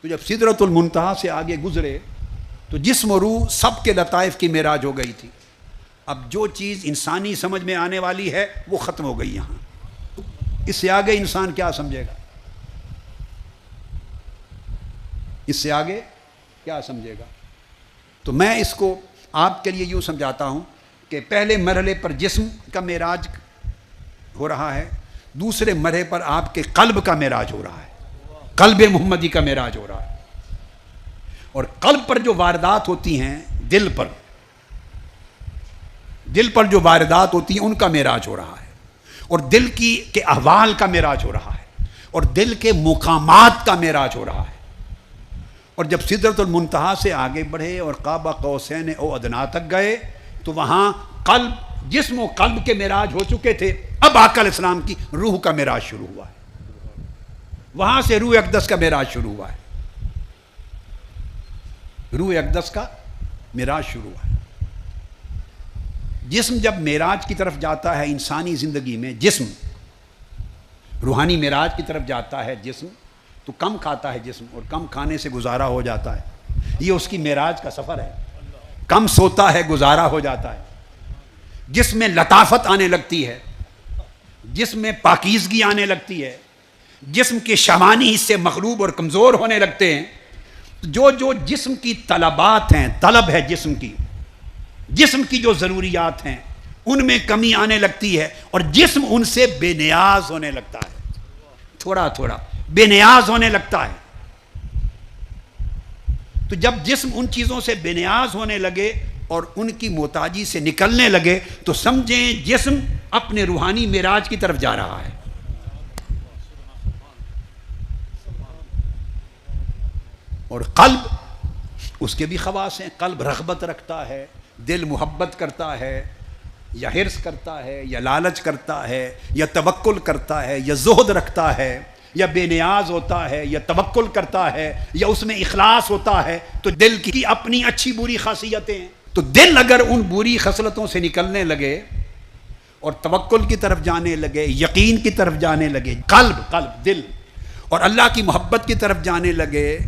تو جب سدرۃ المنتہا سے آگے گزرے تو جسم و روح سب کے لطائف کی معراج ہو گئی تھی۔ اب جو چیز انسانی سمجھ میں آنے والی ہے وہ ختم ہو گئی یہاں، اس سے آگے انسان کیا سمجھے گا، اس سے آگے کیا سمجھے گا؟ تو میں اس کو آپ کے لیے یوں سمجھاتا ہوں کہ پہلے مرحلے پر جسم کا معراج ہو رہا ہے، دوسرے مرحلے پر آپ کے قلب کا معراج ہو رہا ہے، قلب محمدی کا معراج ہو رہا ہے۔ اور قلب پر جو واردات ہوتی ہیں، دل پر جو واردات ہوتی ہیں ان کا معراج ہو رہا ہے، اور دل کے احوال کا معراج ہو رہا ہے، اور دل کے مقامات کا معراج ہو رہا ہے۔ اور جب سدرۃ المنتہا سے آگے بڑھے اور قاب قوسین او ادنیٰ تک گئے تو وہاں قلب، جسم و قلب کے معراج ہو چکے تھے، اب آقا علیہ السلام کی روح کا معراج شروع ہوا ہے، وہاں سے روح اقدس کا معراج شروع ہوا ہے، روح اقدس کا معراج شروع ہوا ہے۔ جسم جب معراج کی طرف جاتا ہے انسانی زندگی میں، جسم روحانی معراج کی طرف جاتا ہے جسم، تو کم کھاتا ہے جسم اور کم کھانے سے گزارا ہو جاتا ہے. یہ اس کی معراج کا سفر ہے. کم سوتا ہے، گزارا ہو جاتا ہے. جسم میں لطافت آنے لگتی ہے، جسم میں پاکیزگی آنے لگتی ہے، جسم کے شمانی حصے مغلوب اور کمزور ہونے لگتے ہیں. جو جو جسم کی طلبات ہیں، طلب ہے جسم کی جو ضروریات ہیں ان میں کمی آنے لگتی ہے اور جسم ان سے بے نیاز ہونے لگتا ہے. تھوڑا تھوڑا بے نیاز ہونے لگتا ہے. تو جب جسم ان چیزوں سے بے نیاز ہونے لگے اور ان کی محتاجی سے نکلنے لگے تو سمجھیں جسم اپنے روحانی معراج کی طرف جا رہا ہے. اور قلب، اس کے بھی خواص ہیں. قلب رغبت رکھتا ہے، دل محبت کرتا ہے، یا حرص کرتا ہے، یا لالچ کرتا ہے، یا توکل کرتا ہے، یا زہد رکھتا ہے، یا بے نیاز ہوتا ہے، یا توکل کرتا ہے، یا اس میں اخلاص ہوتا ہے. تو دل کی اپنی اچھی بری خاصیتیں ہیں. تو دل اگر ان بری خصلتوں سے نکلنے لگے اور توکل کی طرف جانے لگے، یقین کی طرف جانے لگے، قلب دل اور اللہ کی محبت کی طرف جانے لگے،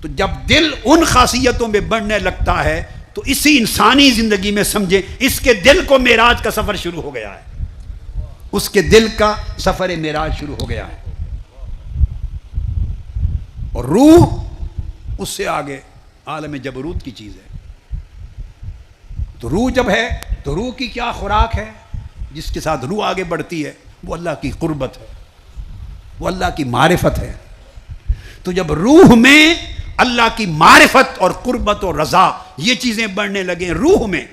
تو جب دل ان خاصیتوں میں بڑھنے لگتا ہے تو اسی انسانی زندگی میں سمجھیں اس کے دل کو معراج کا سفر شروع ہو گیا ہے. اس کے دل کا سفر معراج شروع ہو گیا ہے. اور روح اس سے آگے عالم جبروت کی چیز ہے. تو روح جب ہے تو روح کی کیا خوراک ہے؟ جس کے ساتھ روح آگے بڑھتی ہے وہ اللہ کی قربت ہے، وہ اللہ کی معرفت ہے. تو جب روح میں اللہ کی معرفت اور قربت اور رضا یہ چیزیں بڑھنے لگیں، روح میں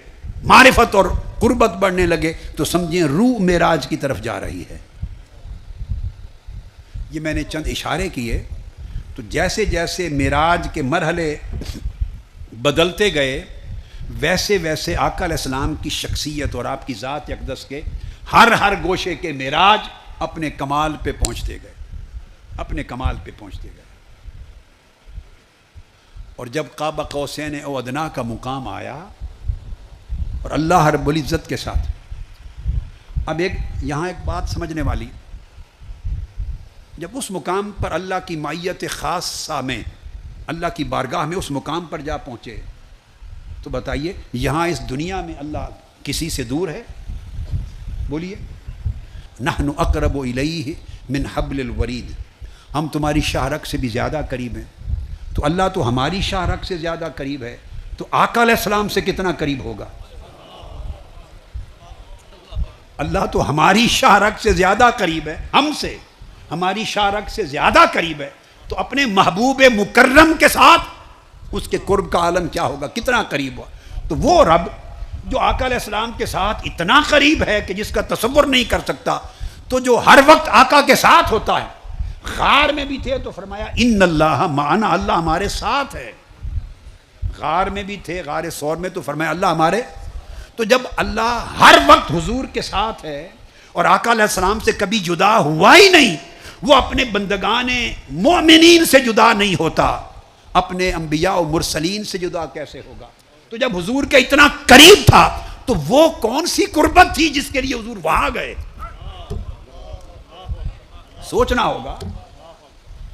معرفت اور قربت بڑھنے لگے، تو سمجھیں روح معراج کی طرف جا رہی ہے. یہ میں نے چند اشارے کیے. تو جیسے جیسے معراج کے مرحلے بدلتے گئے ویسے ویسے آقا علیہ السلام کی شخصیت اور آپ کی ذات اقدس کے ہر گوشے کے معراج اپنے کمال پہ پہنچتے گئے، اپنے کمال پہ پہنچتے گئے. اور جب قاب قوسین او ادنا کا مقام آیا اور اللہ رب العزت کے ساتھ، اب یہاں ایک بات سمجھنے والی، جب اس مقام پر اللہ کی معیت خاصہ میں، اللہ کی بارگاہ میں اس مقام پر جا پہنچے، تو بتائیے یہاں اس دنیا میں اللہ کسی سے دور ہے؟ بولیے. نحن اقرب الیہ من حبل الورید، ہم تمہاری شاہ رگ سے بھی زیادہ قریب ہیں. تو اللہ تو ہماری شاہ رگ سے زیادہ قریب ہے، تو آقا علیہ السلام سے کتنا قریب ہوگا؟ اللہ تو ہماری شاہ رگ سے زیادہ قریب ہے، ہم سے ہماری شاہ رگ سے زیادہ قریب ہے. تو اپنے محبوب مکرم کے ساتھ اس کے قرب کا عالم کیا ہوگا، کتنا قریب ہوا. تو وہ رب جو آقا علیہ السلام کے ساتھ اتنا قریب ہے کہ جس کا تصور نہیں کر سکتا، تو جو ہر وقت آقا کے ساتھ ہوتا ہے، غار میں بھی تھے تو فرمایا ان اللہ معنا، اللہ ہمارے ساتھ ہے. غار میں بھی تھے، غار ثور میں، تو فرمایا اللہ ہمارے. تو جب اللہ ہر وقت حضور کے ساتھ ہے اور آقا علیہ السلام سے کبھی جدا ہوا ہی نہیں، وہ اپنے بندگان مومنین سے جدا نہیں ہوتا، اپنے انبیاء و مرسلین سے جدا کیسے ہوگا؟ تو جب حضور کے اتنا قریب تھا تو وہ کون سی قربت تھی جس کے لیے حضور وہاں گئے؟ سوچنا ہوگا.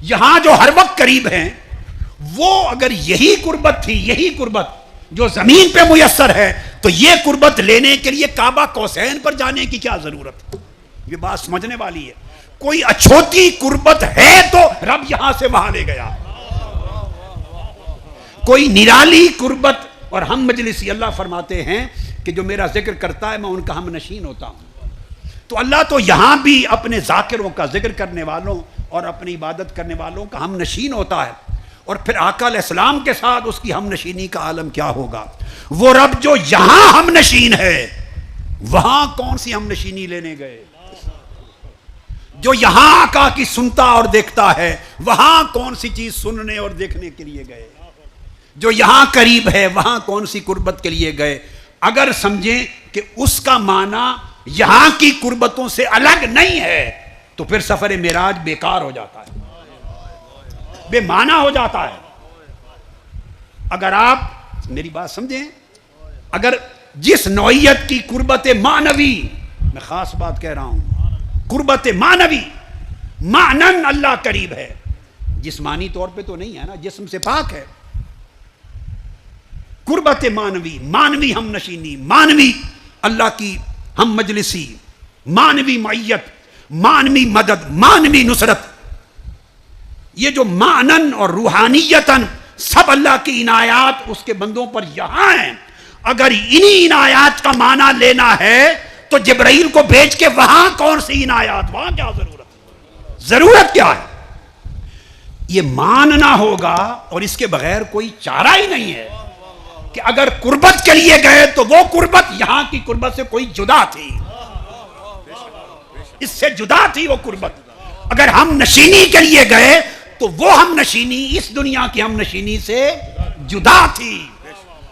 یہاں جو ہر وقت قریب ہیں وہ اگر یہی قربت تھی، یہی قربت جو زمین پہ میسر ہے، تو یہ قربت لینے کے لیے کعبہ قوسین پر جانے کی کیا ضرورت؟ یہ بات سمجھنے والی ہے. کوئی اچھوتی قربت ہے تو رب یہاں سے وہاں لے گیا، کوئی نرالی قربت. اور ہم مجلسی، اللہ فرماتے ہیں کہ جو میرا ذکر کرتا ہے میں ان کا ہم نشین ہوتا ہوں. تو اللہ تو یہاں بھی اپنے ذاکروں کا، ذکر کرنے والوں اور اپنی عبادت کرنے والوں کا ہم نشین ہوتا ہے. اور پھر آقا علیہ السلام کے ساتھ اس کی ہم نشینی کا عالم کیا ہوگا؟ وہ رب جو یہاں ہم نشین ہے وہاں کون سی ہم نشینی لینے گئے؟ جو یہاں آقا کی سنتا اور دیکھتا ہے وہاں کون سی چیز سننے اور دیکھنے کے لیے گئے؟ جو یہاں قریب ہے وہاں کون سی قربت کے لیے گئے؟ اگر سمجھیں کہ اس کا معنی یہاں کی قربتوں سے الگ نہیں ہے تو پھر سفر معراج بیکار ہو جاتا ہے، بے معنی ہو جاتا ہے. اگر آپ میری بات سمجھیں، اگر جس نوعیت کی قربت معنوی، میں خاص بات کہہ رہا ہوں، قربت معنوی، معنن اللہ قریب ہے، جسمانی طور پہ تو نہیں ہے نا، جسم سے پاک ہے، قربت معنوی، معنوی ہم نشینی، معنوی اللہ کی ہم مجلسی، معنوی معیت، معنوی مدد، معنوی نصرت، یہ جو معنن اور روحانیتاً سب اللہ کی عنایات اس کے بندوں پر یہاں ہیں. اگر انہی عنایات کا معنی لینا ہے تو جبرائیل کو بھیج کے وہاں کون سی عنایات، وہاں کیا ضرورت کیا ہے؟ یہ ماننا ہوگا، اور اس کے بغیر کوئی چارہ ہی نہیں ہے کہ اگر قربت کے لیے گئے تو وہ قربت یہاں کی قربت سے کوئی جدا تھی، اس سے جدا تھی وہ قربت. اگر ہم نشینی کے لیے گئے تو وہ ہم نشینی اس دنیا کی ہم نشینی سے جدا تھی.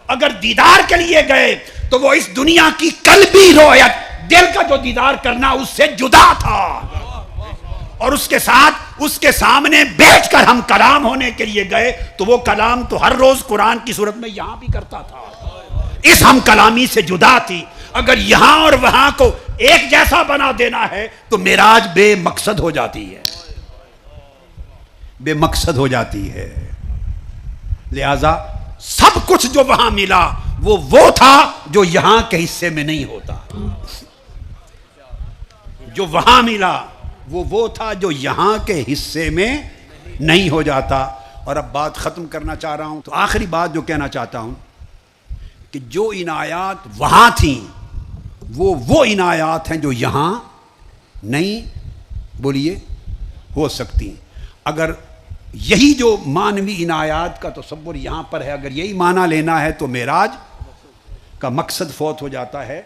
اگر دیدار کے لیے گئے تو وہ اس دنیا کی قلبی رویت، دل کا جو دیدار کرنا، اس سے جدا تھا. اور اس کے ساتھ اس کے سامنے بیٹھ کر ہم کلام ہونے کے لیے گئے تو وہ کلام تو ہر روز قرآن کی صورت میں یہاں بھی کرتا تھا، اس ہم کلامی سے جدا تھی. اگر یہاں اور وہاں کو ایک جیسا بنا دینا ہے تو معراج بے مقصد ہو جاتی ہے، بے مقصد ہو جاتی ہے. لہذا سب کچھ جو وہاں ملا وہ تھا جو یہاں کے حصے میں نہیں ہوتا. جو وہاں ملا وہ تھا جو یہاں کے حصے میں نہیں ہو جاتا. اور اب بات ختم کرنا چاہ رہا ہوں تو آخری بات جو کہنا چاہتا ہوں کہ جو عنایات وہاں تھیں وہ عنایات ہیں جو یہاں نہیں، بولیے، ہو سکتی. اگر یہی جو معنوی عنایات کا تصور یہاں پر ہے، اگر یہی معنی لینا ہے تو معراج کا مقصد فوت ہو جاتا ہے.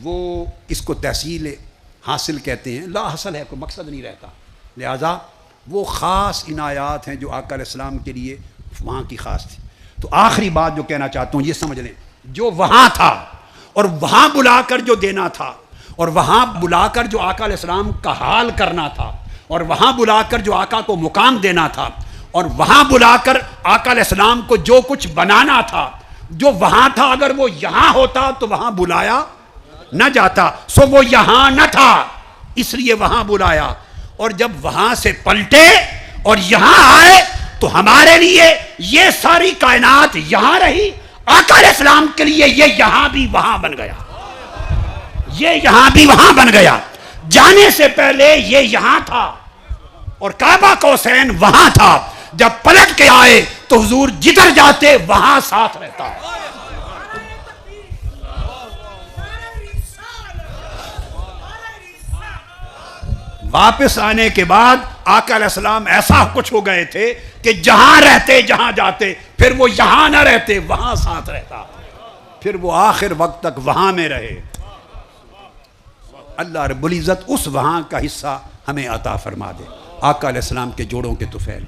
وہ اس کو تحصیل حاصل کہتے ہیں، لا حاصل ہے، کوئی مقصد نہیں رہتا. لہذا وہ خاص عنایات ہیں جو آقا علیہ السلام کے لیے وہاں کی خاص تھی. تو آخری بات جو کہنا چاہتا ہوں یہ سمجھ لیں، جو وہاں تھا اور وہاں بلا کر جو دینا تھا، اور وہاں بلا کر جو آقا علیہ السلام کا حال کرنا تھا، اور وہاں بلا کر جو آقا کو مقام دینا تھا، اور وہاں بلا کر آقا علیہ السلام کو جو کچھ بنانا تھا، جو وہاں تھا اگر وہ یہاں ہوتا تو وہاں بلایا نہ جاتا. سو وہ یہاں نہ تھا اس لیے وہاں بلایا. اور جب وہاں سے پلٹے اور یہاں آئے تو ہمارے لیے یہ ساری کائنات یہاں رہی، آقا علیہ السلام کے لیے یہ یہاں بھی وہاں بن گیا، یہ یہاں بھی وہاں بن گیا. جانے سے پہلے یہ یہاں تھا اور کعبہ قوسین وہاں تھا. جب پلٹ کے آئے تو حضور جدھر جاتے وہاں ساتھ رہتا. واپس آنے کے بعد آقا علیہ السلام ایسا کچھ ہو گئے تھے کہ جہاں رہتے، جہاں جاتے، پھر وہ یہاں نہ رہتے، وہاں ساتھ رہتا، پھر وہ آخر وقت تک وہاں میں رہے. اللہ رب العزت اس وہاں کا حصہ ہمیں عطا فرما دے. آقا علیہ السلام کے جوڑوں کے طفیل.